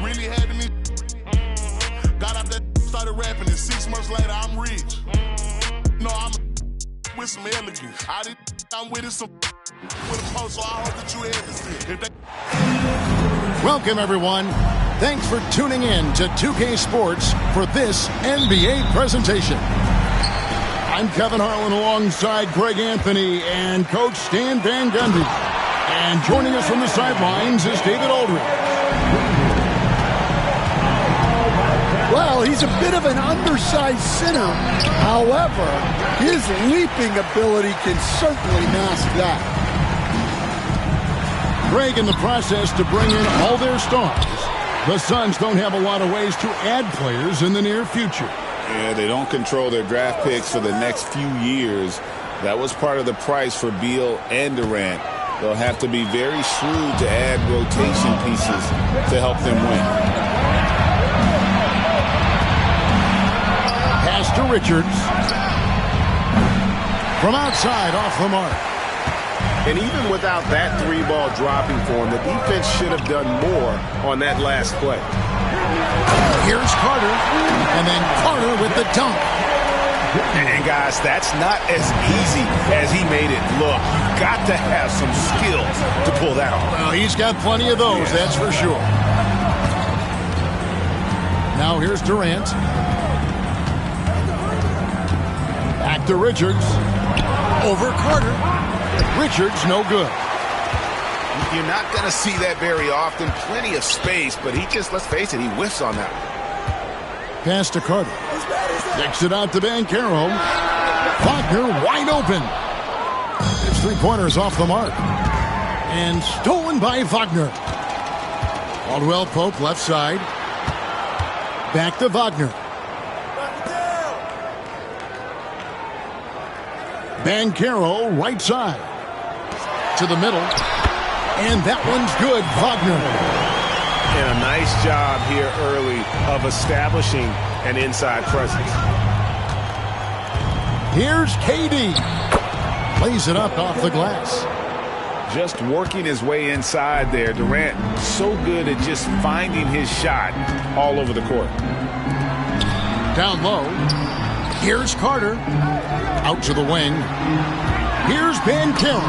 Really having it. Got out that started rapping, and 6 months later I'm rich. No, I'm with some elegance. I'm with it some with a post, so I hope that you have it. Welcome, everyone. Thanks for tuning in to 2K Sports for this NBA presentation. I'm Kevin Harlan alongside Greg Anthony and Coach Stan Van Gundy. And joining us from the sidelines is David Aldridge. Well, he's a bit of an undersized center. However, his leaping ability can certainly mask that. Greg in the process to bring in all their stars. The Suns don't have a lot of ways to add players in the near future. Yeah, they don't control their draft picks for the next few years. That was part of the price for Beal and Durant. They'll have to be very shrewd to add rotation pieces to help them win. Pass to Richards. From outside, off the mark. And even without that 3-ball dropping for him, the defense should have done more on that last play. Here's Carter, and then Carter with the dunk. And guys, that's not as easy as he made it look. You've got to have some skills to pull that off. Well, he's got plenty of those, that's for sure. Now here's Durant. Back to Richards. Over Carter. Richards, no good. You're not going to see that very often. Plenty of space, but he just, let's face it, he whiffs on that one. Pass to Carter. Kicks it out to Banchero. Wagner wide open. His three-pointers off the mark. And stolen by Wagner. Caldwell Pope left side. Back to Wagner. Banchero right side. To the middle. And that one's good. Wagner. And a nice job here early of establishing an inside presence. Here's KD. Plays it up off the glass. Just working his way inside there. Durant so good at just finding his shot all over the court. Down low. Here's Carter. Out to the wing. Here's Banchero.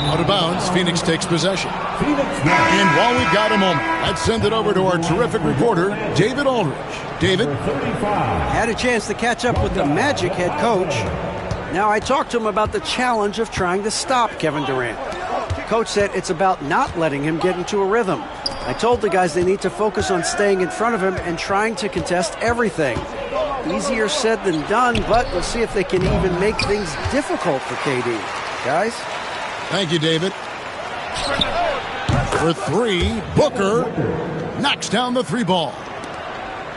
Out of bounds, Phoenix takes possession. And while we've got a moment, let's send it over to our terrific reporter, David Aldridge. David? Had a chance to catch up with the Magic head coach. Now, I talked to him about the challenge of trying to stop Kevin Durant. Coach said it's about not letting him get into a rhythm. I told the guys they need to focus on staying in front of him and trying to contest everything. Easier said than done, but we'll see if they can even make things difficult for KD. Guys? Thank you, David. For three, Booker knocks down the three ball.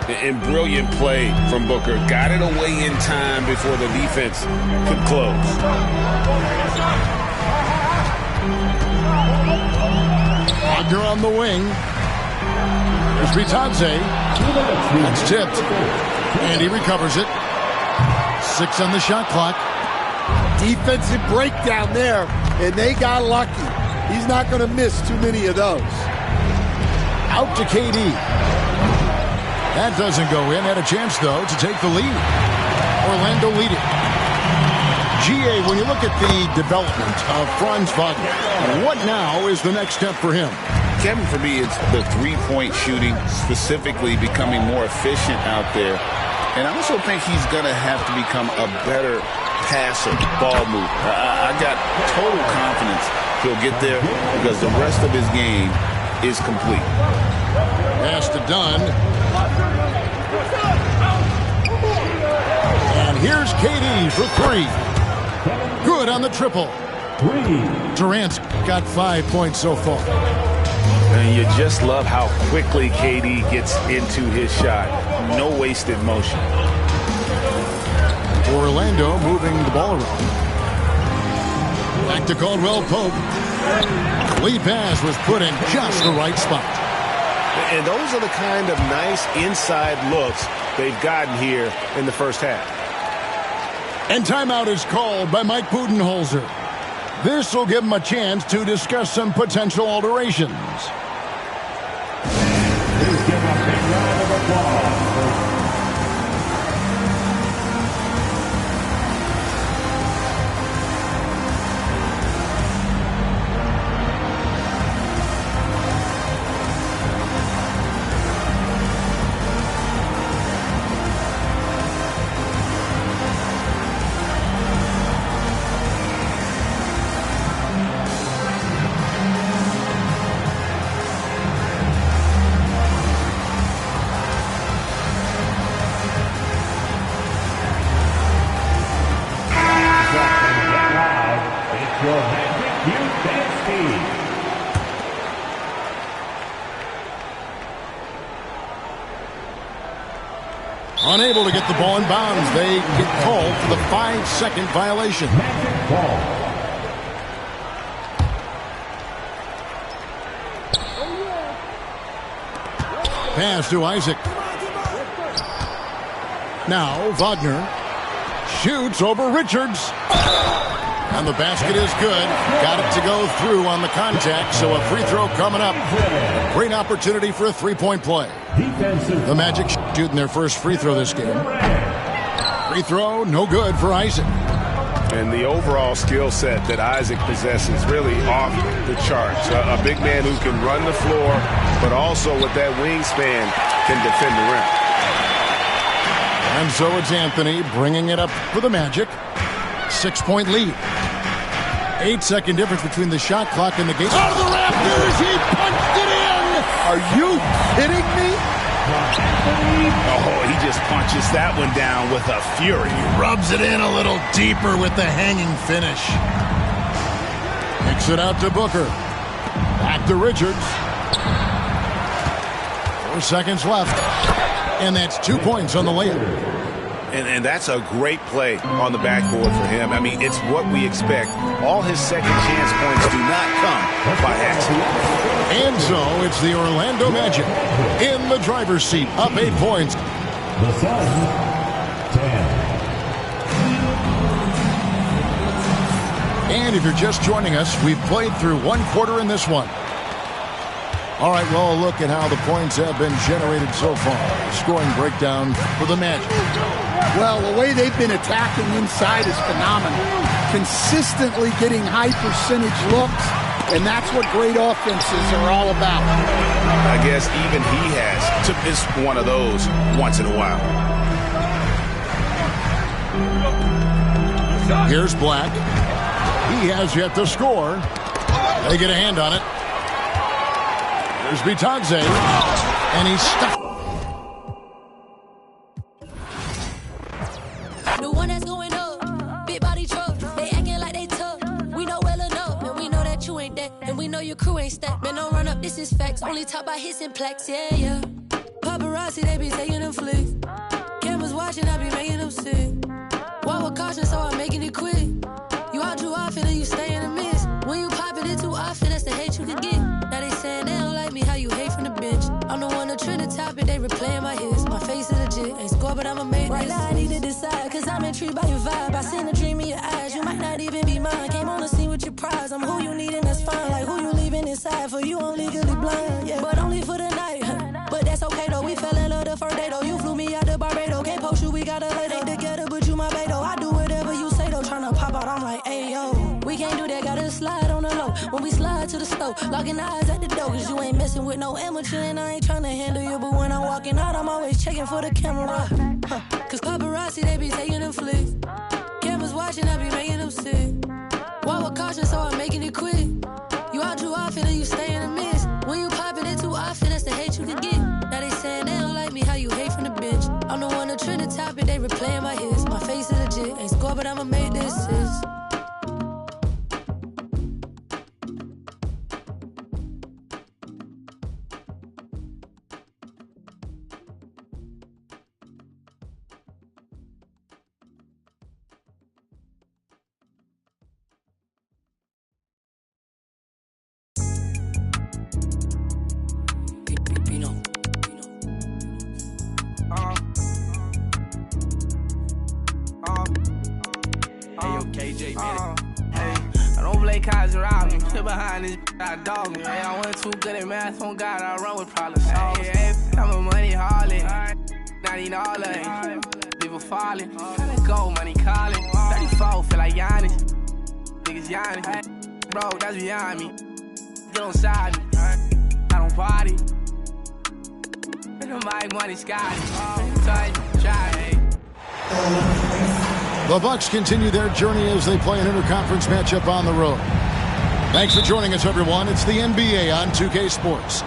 And brilliant play from Booker. Got it away in time before the defense could close. Wagner on the wing. There's Vitadze. That's tipped. And he recovers it. 6 on the shot clock. Defensive breakdown there, and they got lucky. He's not going to miss too many of those. Out to KD. That doesn't go in. Had a chance, though, to take the lead. Orlando leading. GA, when you look at the development of Franz Wagner, what now is the next step for him? Kevin, for me, it's the three-point shooting, specifically becoming more efficient out there. And I also think he's going to have to become a better passer, ball mover. I got total confidence he'll get there because the rest of his game is complete. Pass to Dunn. And here's KD for 3. Good on the triple. Durant's got 5 points so far. And you just love how quickly KD gets into his shot. No wasted motion. Orlando moving the ball around. Back to Caldwell Pope. Lead pass was put in just the right spot. And those are the kind of nice inside looks they've gotten here in the first half. And timeout is called by Mike Budenholzer. This will give him a chance to discuss some potential alterations. Please give a big round of applause. Unable to get the ball in bounds. They get called for the 5-second violation. Pass to Isaac. Now Wagner shoots over Richards. And the basket is good. Got it to go through on the contact, so a free throw coming up. A great opportunity for a three-point play. The Magic shooting their first free throw this game. Free throw, no good for Isaac. And the overall skill set that Isaac possesses really off the charts. A big man who can run the floor, but also with that wingspan can defend the rim. And so it's Anthony bringing it up for the Magic. 6-point lead. 8-second difference between the shot clock and the game. Out of the rafters, he punched it in! Are you kidding me? Oh, he just punches that one down with a fury. He rubs it in a little deeper with the hanging finish. Kicks it out to Booker. Back to Richards. 4 seconds left. And that's 2 points on the layup. And that's a great play on the backboard for him. I mean, it's what we expect. All his second chance points do not come by accident. And so it's the Orlando Magic in the driver's seat, up 8 points. The Suns, 10. And if you're just joining us, we've played through 1 quarter in this one. All right, well, look at how the points have been generated so far. Scoring breakdown for the Magic. Well, the way they've been attacking inside is phenomenal. consistently getting high percentage looks, and that's what great offenses are all about. I guess even he has to miss one of those once in a while. Here's Black. He has yet to score. They get a hand on it. There's Bitadze, and he's stuck. The one that's going up, big body truck. They acting like they tough. We know well enough, and we know that you ain't that, and we know your crew ain't stacked. Man, don't run up, this is facts. Only top by hits and plaques, yeah, yeah. Paparazzi, they be taking them flicks. Cameras watching, I be making them sick. Walk with caution, so I'm making it quick. You out too often, and you stay in the mist. When you popping it too often, that's the hate you can get. Now they saying they don't like me, how you hate from the bench. I'm the one that trend the topic, they replaying my hits. My face is legit, ain't score, but I'ma make right this. Now I need to decide, cause I'm intrigued by your vibe. I seen a dream in your eyes, you might not even be mine. Came on the scene with your prize, I'm who you need and that's fine. Like who you leaving inside, for you I'm legally blind. Yeah, but only for the night, but that's okay though. We fell in love the first day though. You flew me out to Barbados, can't post you, we gotta lay they together, but you my bae though. I do whatever you say though, tryna pop out, I'm like, hey yo. We can't do that, gotta slide on the low. When we slide to the stove, locking eyes at the door, cause you ain't messing with no amateur, and I ain't tryna handle you, but when I'm walking out, I'm always checking for the camera. Cause paparazzi, they be taking them flicks. Cameras watching, I be making them sick. Walk with caution, so I'm making it quick. You out too often, and you stay in the mist. When you popping it too often, that's the hate you can get. Now they saying they don't like me, how you hate from the bench. I'm the one that trend the topic, they replaying my hits. My face is legit, ain't score, but I'ma make this is. Dog me, man. I wasn't too good at math. On God, I run with problem solvers. Hey, I'm a money harlot. Not even all of it. People falling. Tryna go, money calling. 34, feel like Giannis. Niggas Giannis. Bro, that's beyond me. Get on side me. I don't party. My money Scotty. Touch, try. The Bucks continue their journey as they play an interconference matchup on the road. Thanks for joining us, everyone. It's the NBA on 2K Sports.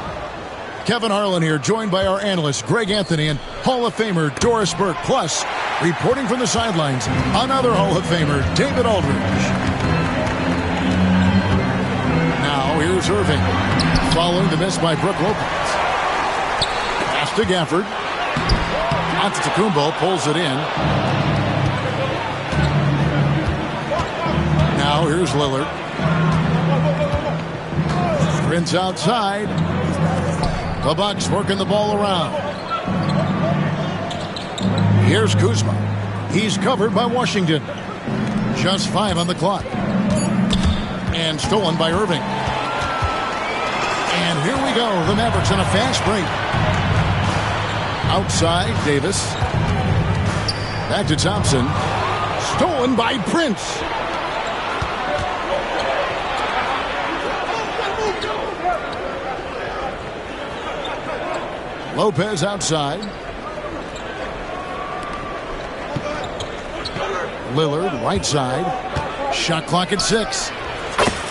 Kevin Harlan here, joined by our analysts Greg Anthony and Hall of Famer Doris Burke. Plus, reporting from the sidelines, another Hall of Famer, David Aldridge. Now, here's Irving, following the miss by Brook Lopez. Pass to Gafford. Antetokounmpo pulls it in. Now, here's Lillard. Prince outside. The Bucks working the ball around. Here's Kuzma. He's covered by Washington. Just 5 on the clock. And stolen by Irving. And here we go. The Mavericks on a fast break. Outside, Davis. Back to Thompson. Stolen by Prince. Lopez outside. Lillard right side. Shot clock at 6.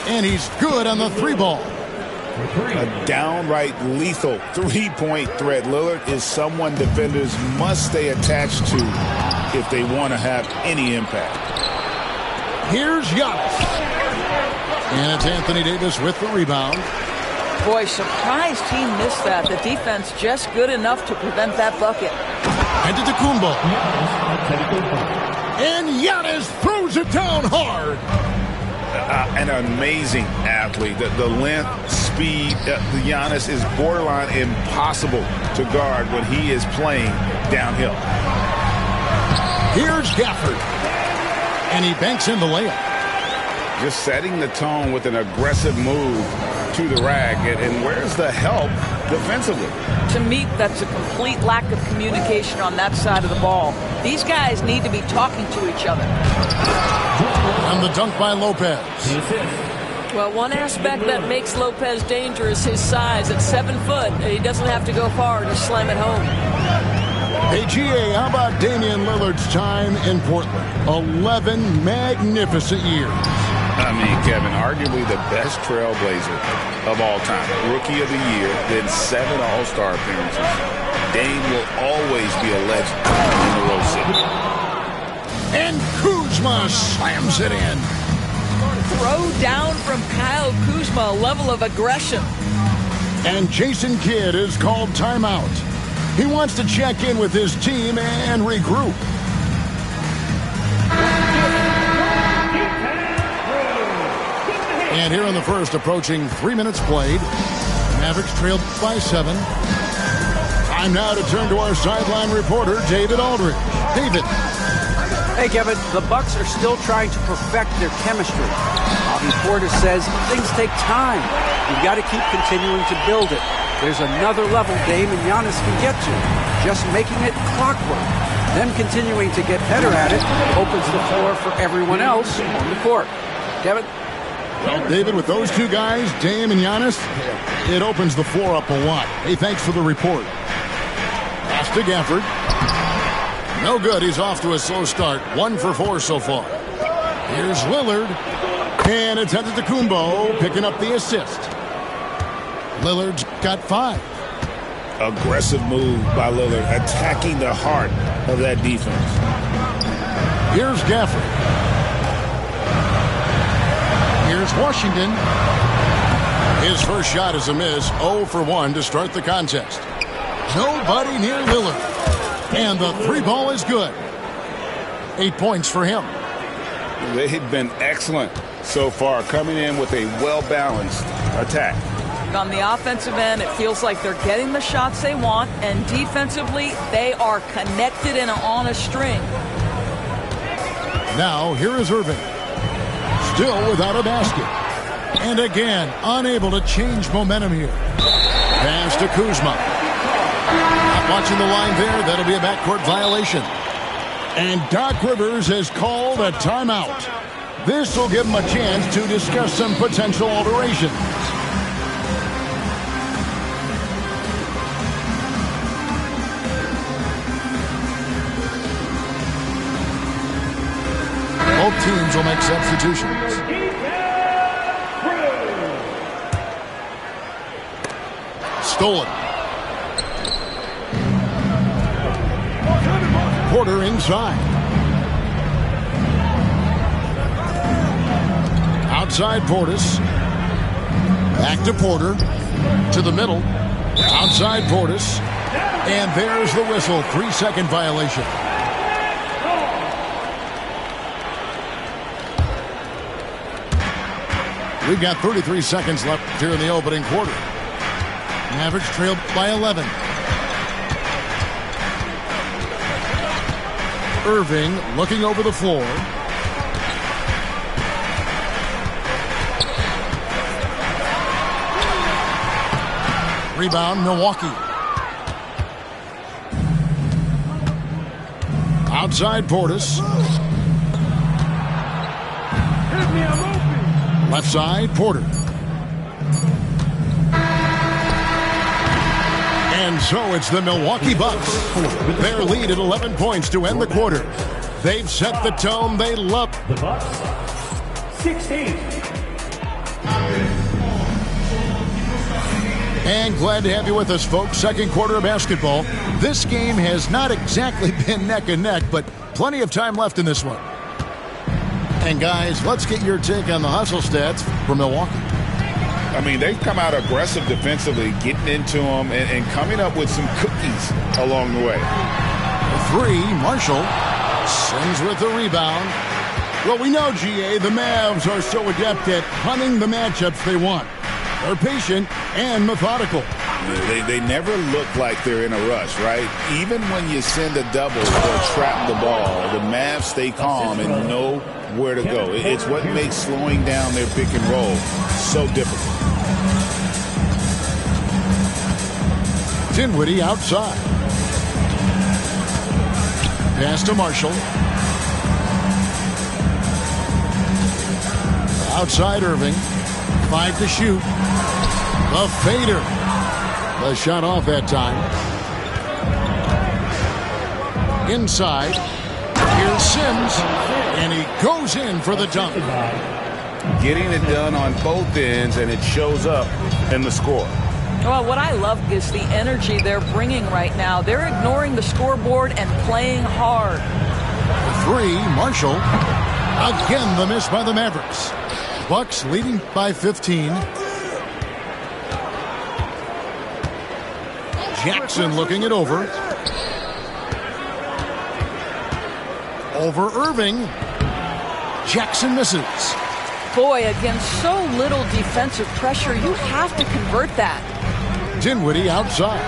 And he's good on the 3 ball. A downright lethal three-point threat. Lillard is someone defenders must stay attached to if they want to have any impact. Here's Giannis. And it's Anthony Davis with the rebound. Boy, surprised he missed that. The defense just good enough to prevent that bucket. Antetokounmpo. And Giannis throws it down hard. An amazing athlete. The length, speed, Giannis is borderline impossible to guard when he is playing downhill. Here's Gafford. And he banks in the layup. Just setting the tone with an aggressive move to the rack. And where's the help defensively? To me, that's a complete lack of communication on that side of the ball. These guys need to be talking to each other. And the dunk by Lopez. Well, one aspect that makes Lopez dangerous, his size. At 7 foot, he doesn't have to go far to slam it home. Hey, GA, how about Damian Lillard's time in Portland? 11 magnificent years. I mean, Kevin, arguably the best trailblazer of all time. Rookie of the year, then 7 All-Star appearances. Dame will always be a legend in the Rose City. And Kuzma slams it in. Throw down from Kyle Kuzma, a level of aggression. And Jason Kidd is called timeout. He wants to check in with his team and regroup. And here in the first, approaching 3 minutes played. Mavericks trailed by 7. Time now to turn to our sideline reporter, David Aldridge. David. Hey, Kevin, the Bucks are still trying to perfect their chemistry. Bobby Portis says things take time. You've got to keep continuing to build it. There's another level Dame and Giannis can get to. Just making it clockwork. Them continuing to get better at it opens the floor for everyone else on the court. Kevin? Well, David, with those two guys, Dame and Giannis, it opens the floor up a lot. Hey, thanks for the report. Pass to Gafford. No good. He's off to a slow start. 1 for 4 so far. Here's Lillard. And it's Antetokounmpo picking up the assist. Lillard's got 5. Aggressive move by Lillard, attacking the heart of that defense. Here's Gafford. Here's Washington. His first shot is a miss. 0 for 1 to start the contest. Nobody near Lillard. And the 3 ball is good. 8 points for him. They've been excellent so far, coming in with a well-balanced attack. On the offensive end, it feels like they're getting the shots they want, and defensively, they are connected and on a string. Now, here is Irving. Still without a basket. And again, unable to change momentum here. Pass to Kuzma. Not watching the line there. That'll be a backcourt violation. And Doc Rivers has called a timeout. This will give him a chance to discuss some potential alterations. Both teams will make substitutions. Stolen. Porter inside. Outside Portis. Back to Porter. To the middle. Outside Portis. And there's the whistle. 3-second violation. We've got 33 seconds left here in the opening quarter. Mavericks trailed by 11. Irving looking over the floor. Rebound, Milwaukee. Outside Portis. Left side, Porter. And so it's the Milwaukee Bucks. Their lead at 11 points to end the quarter. They've set the tone they love. The Bucks, 16. And glad to have you with us, folks. Second quarter of basketball. This game has not exactly been neck and neck, but plenty of time left in this one. And guys, let's get your take on the hustle stats for Milwaukee. I mean, they've come out aggressive defensively, getting into them and coming up with some cookies along the way. 3, Marshall sends with the rebound. Well, we know, GA, the Mavs are so adept at hunting the matchups they want. They're patient and methodical. They never look like they're in a rush, right? Even when you send a double or trap the ball, the Mavs stay calm and know where to go. It's what makes slowing down their pick and roll so difficult. Dinwiddie outside. Pass to Marshall. Outside Irving. 5 to shoot. The fader. The shot off that time. Inside. Here's Sims. And he goes in for the dunk. Getting it done on both ends, and it shows up in the score. Well, what I love is the energy they're bringing right now. They're ignoring the scoreboard and playing hard. 3, Marshall. Again, the miss by the Mavericks. Bucks leading by 15. Jackson looking it over. Over Irving. Jackson misses. Boy, against so little defensive pressure, you have to convert that. Dinwiddie outside.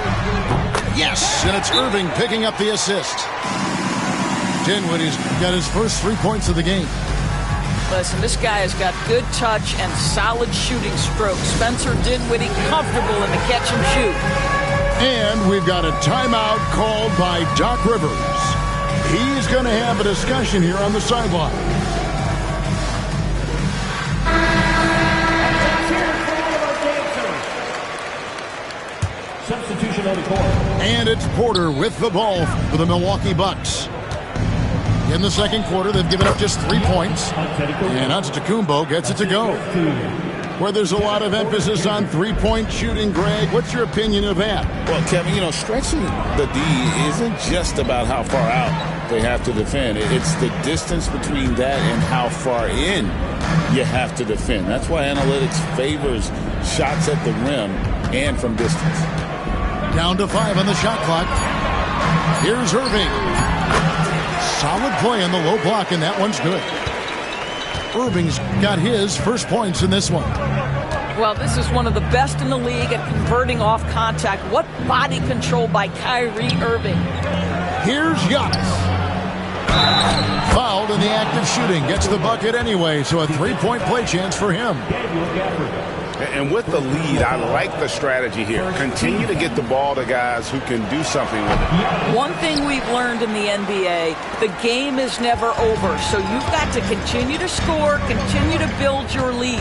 Yes, and it's Irving picking up the assist. Dinwiddie's got his first 3 points of the game. Listen, this guy has got good touch and solid shooting stroke. Spencer Dinwiddie comfortable in the catch and shoot. And we've got a timeout called by Doc Rivers. He's going to have a discussion here on the sideline. Substitution on the court. And it's Porter with the ball for the Milwaukee Bucks. In the second quarter, they've given up just 3 points. And Antetokounmpo gets it to go. Where there's a lot of emphasis on three-point shooting, Greg, what's your opinion of that? Well, Kevin, stretching the D isn't just about how far out they have to defend. It's the distance between that and how far in you have to defend. That's why analytics favors shots at the rim and from distance. Down to 5 on the shot clock. Here's Irving. Solid play on the low block, and that one's good. Irving's got his first points in this one. Well, this is one of the best in the league at converting off contact. What body control by Kyrie Irving. Here's Giannis. Fouled in the act of shooting. Gets the bucket anyway, so a 3-point play chance for him. And with the lead, I like the strategy here. Continue to get the ball to guys who can do something with it. One thing we've learned in the NBA, the game is never over. So you've got to continue to score, continue to build your lead.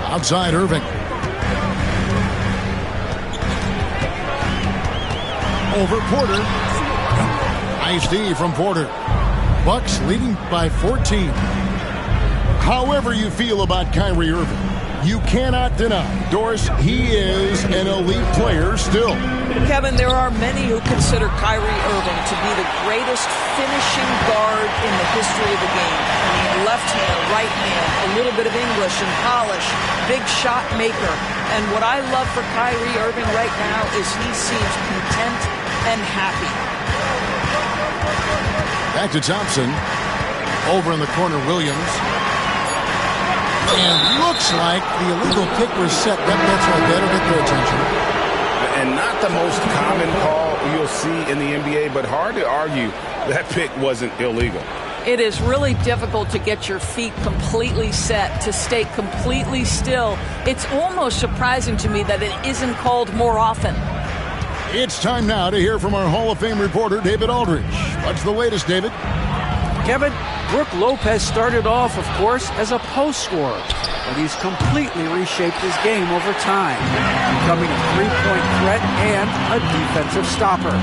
Outside Irving. Over Porter. Nice D from Porter. Bucks leading by 14. However you feel about Kyrie Irving, you cannot deny, Doris, he is an elite player still. Kevin, there are many who consider Kyrie Irving to be the greatest finishing guard in the history of the game. I mean, left hand, right hand, a little bit of English and polish, big shot maker. And what I love for Kyrie Irving right now is he seems content and happy. Back to Thompson. Over in the corner, Williams. And looks like the illegal kick was set. That's right. That'll get their attention. And not the most common call you'll see in the NBA, but hard to argue that pick wasn't illegal. It is really difficult to get your feet completely set, to stay completely still. It's almost surprising to me that it isn't called more often. It's time now to hear from our Hall of Fame reporter, David Aldridge. What's the latest, David? Kevin, Brook Lopez started off, of course, as a post scorer, but he's completely reshaped his game over time, becoming a three-point threat and a defensive stopper.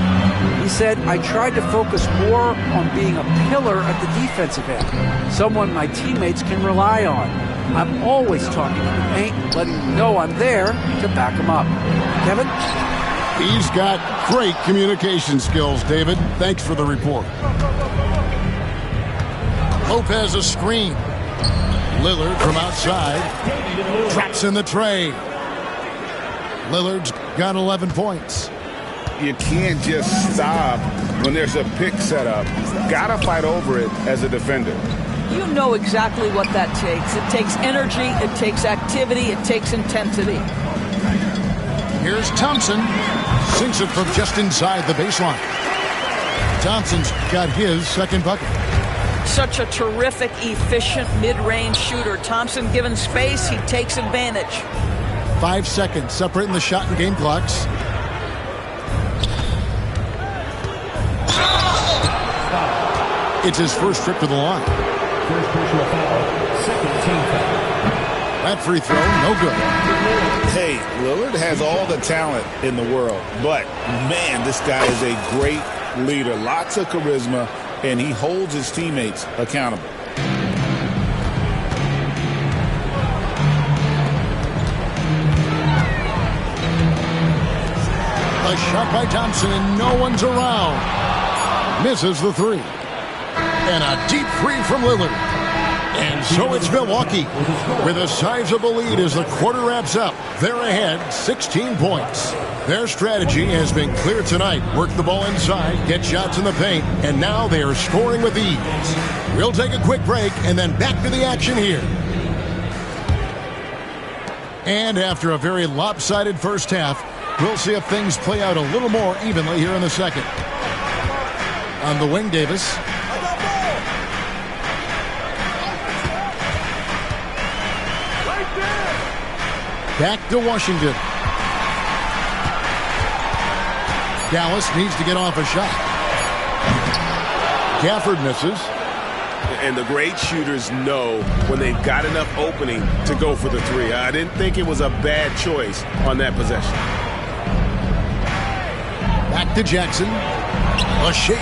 He said, I tried to focus more on being a pillar at the defensive end, someone my teammates can rely on. I'm always talking in the paint, letting them know I'm there to back them up. Kevin? He's got great communication skills, David. Thanks for the report. Lopez a screen. Lillard from outside. Drops in the tray. Lillard's got 11 points. You can't just stop when there's a pick set up. Gotta fight over it as a defender. You know exactly what that takes. It takes energy, it takes activity, it takes intensity. Here's Thompson. Sinks it from just inside the baseline. Thompson's got his second bucket. Such a terrific, efficient mid-range shooter. Thompson, given space, he takes advantage. 5 seconds separating the shot and game clocks. It's his first trip to the line. First personal foul, second team foul. That free throw, no good. Hey, Lillard has all the talent in the world, but, man, this guy is a great leader. Lots of charisma, and he holds his teammates accountable. A shot by Thompson, and no one's around. Misses the three. And a deep three from Lillard. And so it's Milwaukee with a sizable lead as the quarter wraps up. They're ahead 16 points. Their strategy has been clear tonight. Work the ball inside, get shots in the paint, and now they are scoring with ease. We'll take a quick break and then back to the action here. And after a very lopsided first half, we'll see if things play out a little more evenly here in the second. On the wing, Davis. Back to Washington. Dallas needs to get off a shot. Gafford misses. And the great shooters know when they've got enough opening to go for the three. I didn't think it was a bad choice on that possession. Back to Jackson. A shake.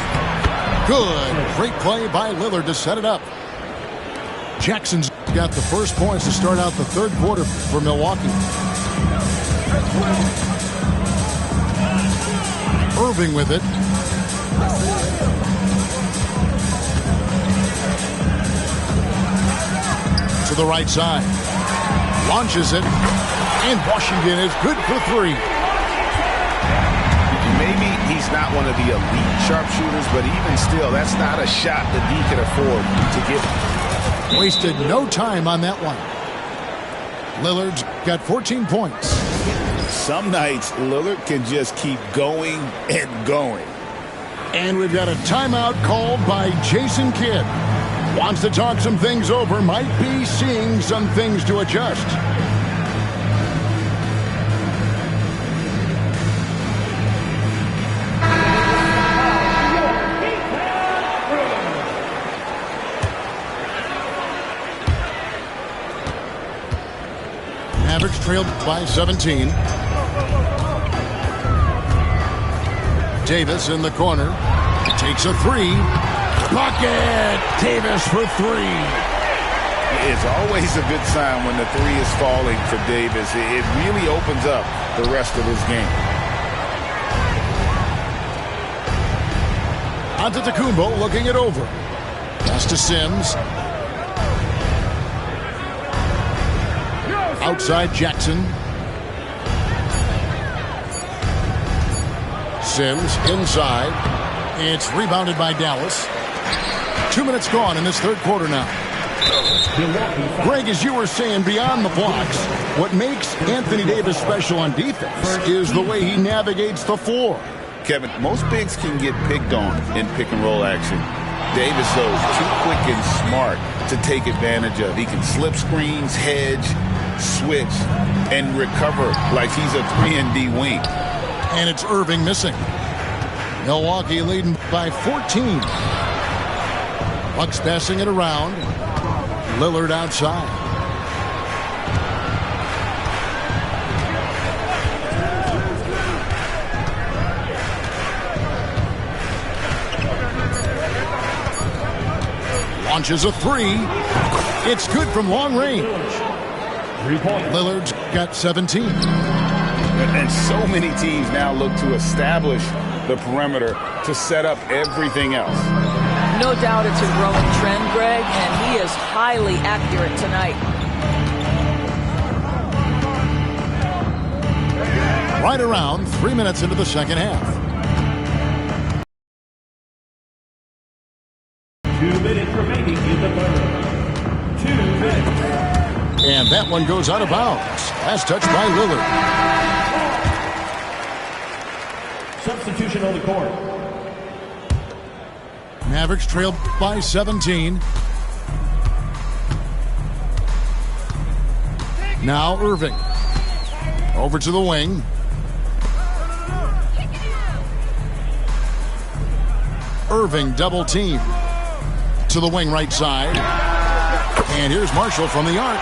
Good. Great play by Lillard to set it up. Jackson's got the first points to start out the third quarter for Milwaukee. Irving with it. To the right side. Launches it. And Washington is good for three. Maybe he's not one of the elite sharpshooters, but even still, that's not a shot that he can afford to give. Wasted no time on that one. Lillard's got 14 points. Some nights, Lillard can just keep going and going. And we've got a timeout called by Jason Kidd. Wants to talk some things over, might be seeing some things to adjust. Mavericks trailed by 17. Davis in the corner. Takes a three. Bucket! Davis for three. It's always a good sign when the three is falling for Davis. It really opens up the rest of his game. Antetokounmpo looking it over. Pass to Sims. Outside Jackson. Sims inside. It's rebounded by Dallas. 2 minutes gone in this third quarter now. Greg, as you were saying, beyond the blocks, what makes Anthony Davis special on defense is the way he navigates the floor. Kevin, most bigs can get picked on in pick-and-roll action. Davis, though, is too quick and smart to take advantage of. He can slip screens, hedge, switch, and recover like he's a 3-and-D wing. And it's Irving missing. Milwaukee leading by 14. Bucks passing it around. Lillard outside. Launches a three. It's good from long range. 3 points. Lillard's got 17. And so many teams now look to establish the perimeter to set up everything else. No doubt it's a growing trend, Greg, and he is highly accurate tonight. Right around 3 minutes into the second half. 2 minutes remaining in the third. 2 minutes. And that one goes out of bounds. Last touch by Lillard. Substitution on the court. Mavericks trailed by 17. Now Irving. Over to the wing. Irving double team. to the wing right side. And here's Marshall from the arc.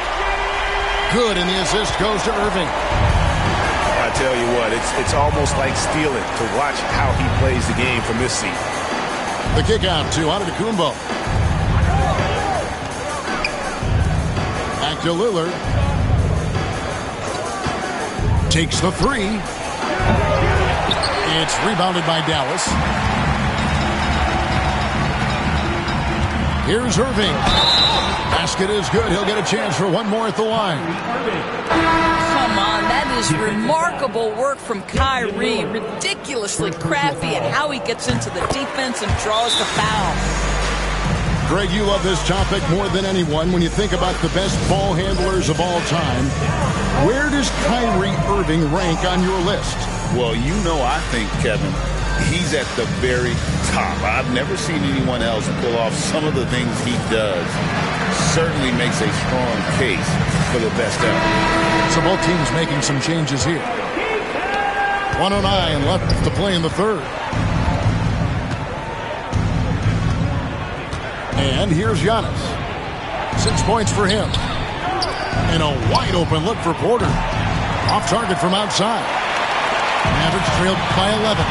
Good, and the assist goes to Irving. I tell you what, it's almost like stealing to watch how he plays the game from this seat. The kick out to Antetokounmpo. Back to Lillard. Takes the three. It's rebounded by Dallas. Here's Irving. Basket is good. He'll get a chance for one more at the line. Come on, that is remarkable work from Kyrie. Ridiculously crafty at how he gets into the defense and draws the foul. Greg, you love this topic more than anyone. When you think about the best ball handlers of all time, where does Kyrie Irving rank on your list? Well, you know, I think, Kevin, he's at the very top. I've never seen anyone else pull off some of the things he does. Certainly makes a strong case for the best ever. So both teams making some changes here. 1:09 left to play in the third. And here's Giannis. 6 points for him. And a wide open look for Porter. Off target from outside. Mavericks trailed by 11.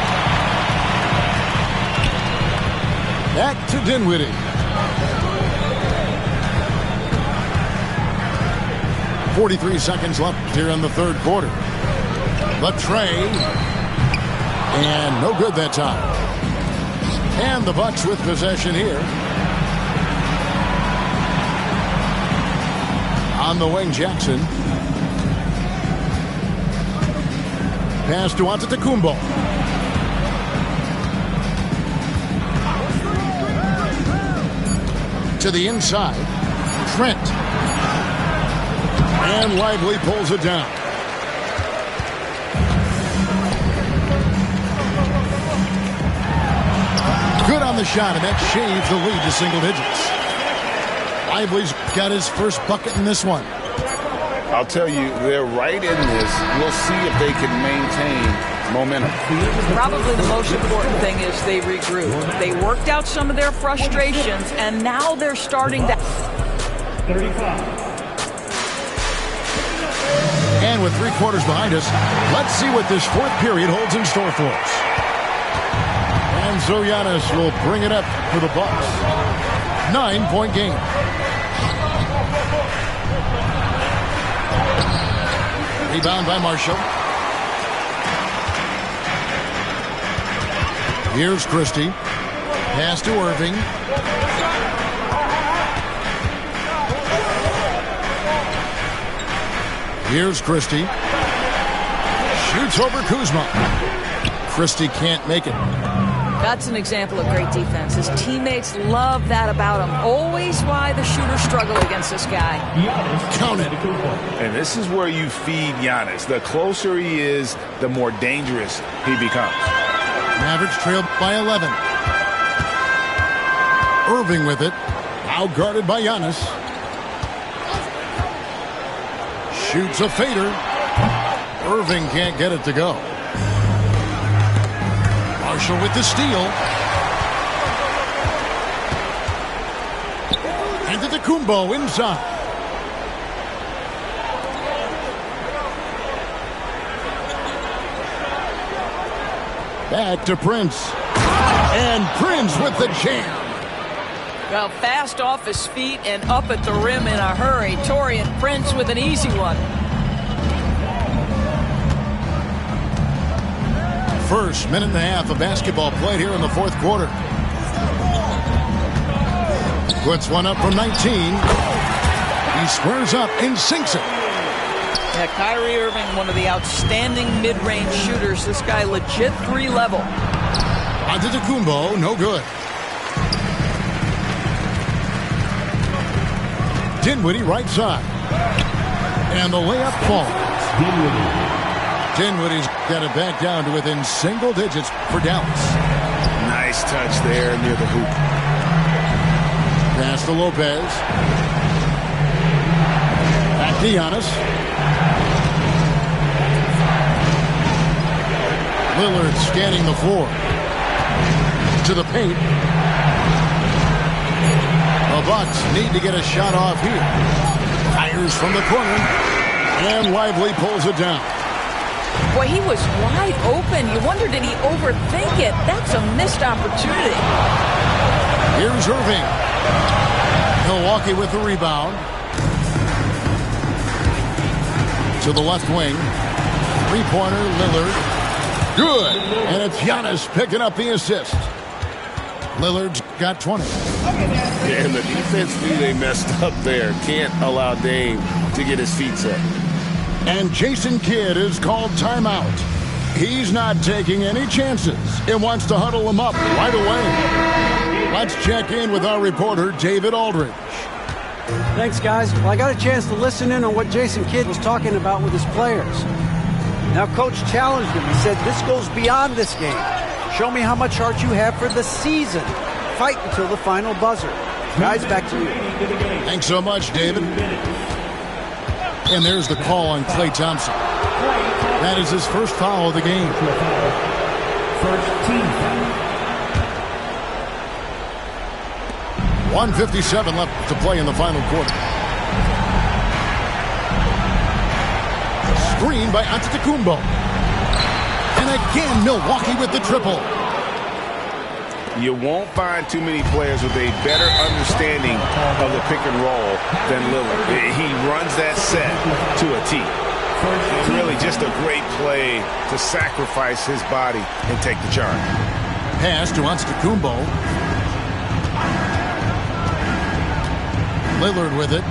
Back to Dinwiddie. 43 seconds left here in the third quarter. The tray. And no good that time. And the Bucks with possession here. On the wing, Jackson. Pass to Antetokounmpo. To the inside. Trent. And Lively pulls it down. Good on the shot, and that shaves the lead to single digits. Lively's got his first bucket in this one. I'll tell you, they're right in this. We'll see if they can maintain momentum. Probably the most important thing is they regroup. They worked out some of their frustrations, and now they're starting to... 35. And with 3 quarters behind us, let's see what this fourth period holds in store for us. And so Giannis will bring it up for the Bucks. 9-point game. Rebound by Marshall. Here's Christie. Pass to Irving. Here's Christie. Shoots over Kuzma. Christie can't make it. That's an example of great defense. His teammates love that about him. Always why the shooters struggle against this guy. Count it. And this is where you feed Giannis. The closer he is, the more dangerous he becomes. Mavericks trailed by 11. Irving with it. Out guarded by Giannis. Shoots a fader. Irving can't get it to go. Marshall with the steal. Antetokounmpo inside. Back to Prince. And Prince with the jam. Well, fast off his feet and up at the rim in a hurry. Taurean Prince with an easy one. First minute and a half of basketball played here in the fourth quarter. Puts one up from 19. He squares up and sinks it. Yeah, Kyrie Irving, one of the outstanding mid-range shooters. This guy legit 3-level. Antetokounmpo, no good. Dinwiddie right side. And the layup falls. Dinwiddie's got it back down to within single digits for Dallas. Nice touch there near the hoop. Pass to Lopez. Back to Giannis. Lillard scanning the floor. To the paint. The Bucks need to get a shot off here. Fires from the corner. And Lively pulls it down. Boy, he was wide open. You wonder, did he overthink it? That's a missed opportunity. Here's Irving. Milwaukee with the rebound. To the left wing. Three-pointer, Lillard. Good. And it's Giannis picking up the assist. Lillard's got 20. And the defense knew they messed up there. Can't allow Dame to get his feet set. And Jason Kidd is called timeout. He's not taking any chances. He wants to huddle them up right away. Let's check in with our reporter, David Aldridge. Thanks, guys. Well, I got a chance to listen in on what Jason Kidd was talking about with his players. Now, Coach challenged him. He said, this goes beyond this game. Show me how much heart you have for the season. Fight until the final buzzer. Guys, back to you. Thanks so much, David. And there's the call on Klay Thompson. That is his first foul of the game. First team foul. 1:57 left to play in the final quarter. Screen by Antetokounmpo. And again, Milwaukee with the triple. You won't find too many players with a better understanding of the pick and roll than Lillard. He runs that set to a T. And really just a great play to sacrifice his body and take the charge. Pass to Antetokounmpo. Lillard with it.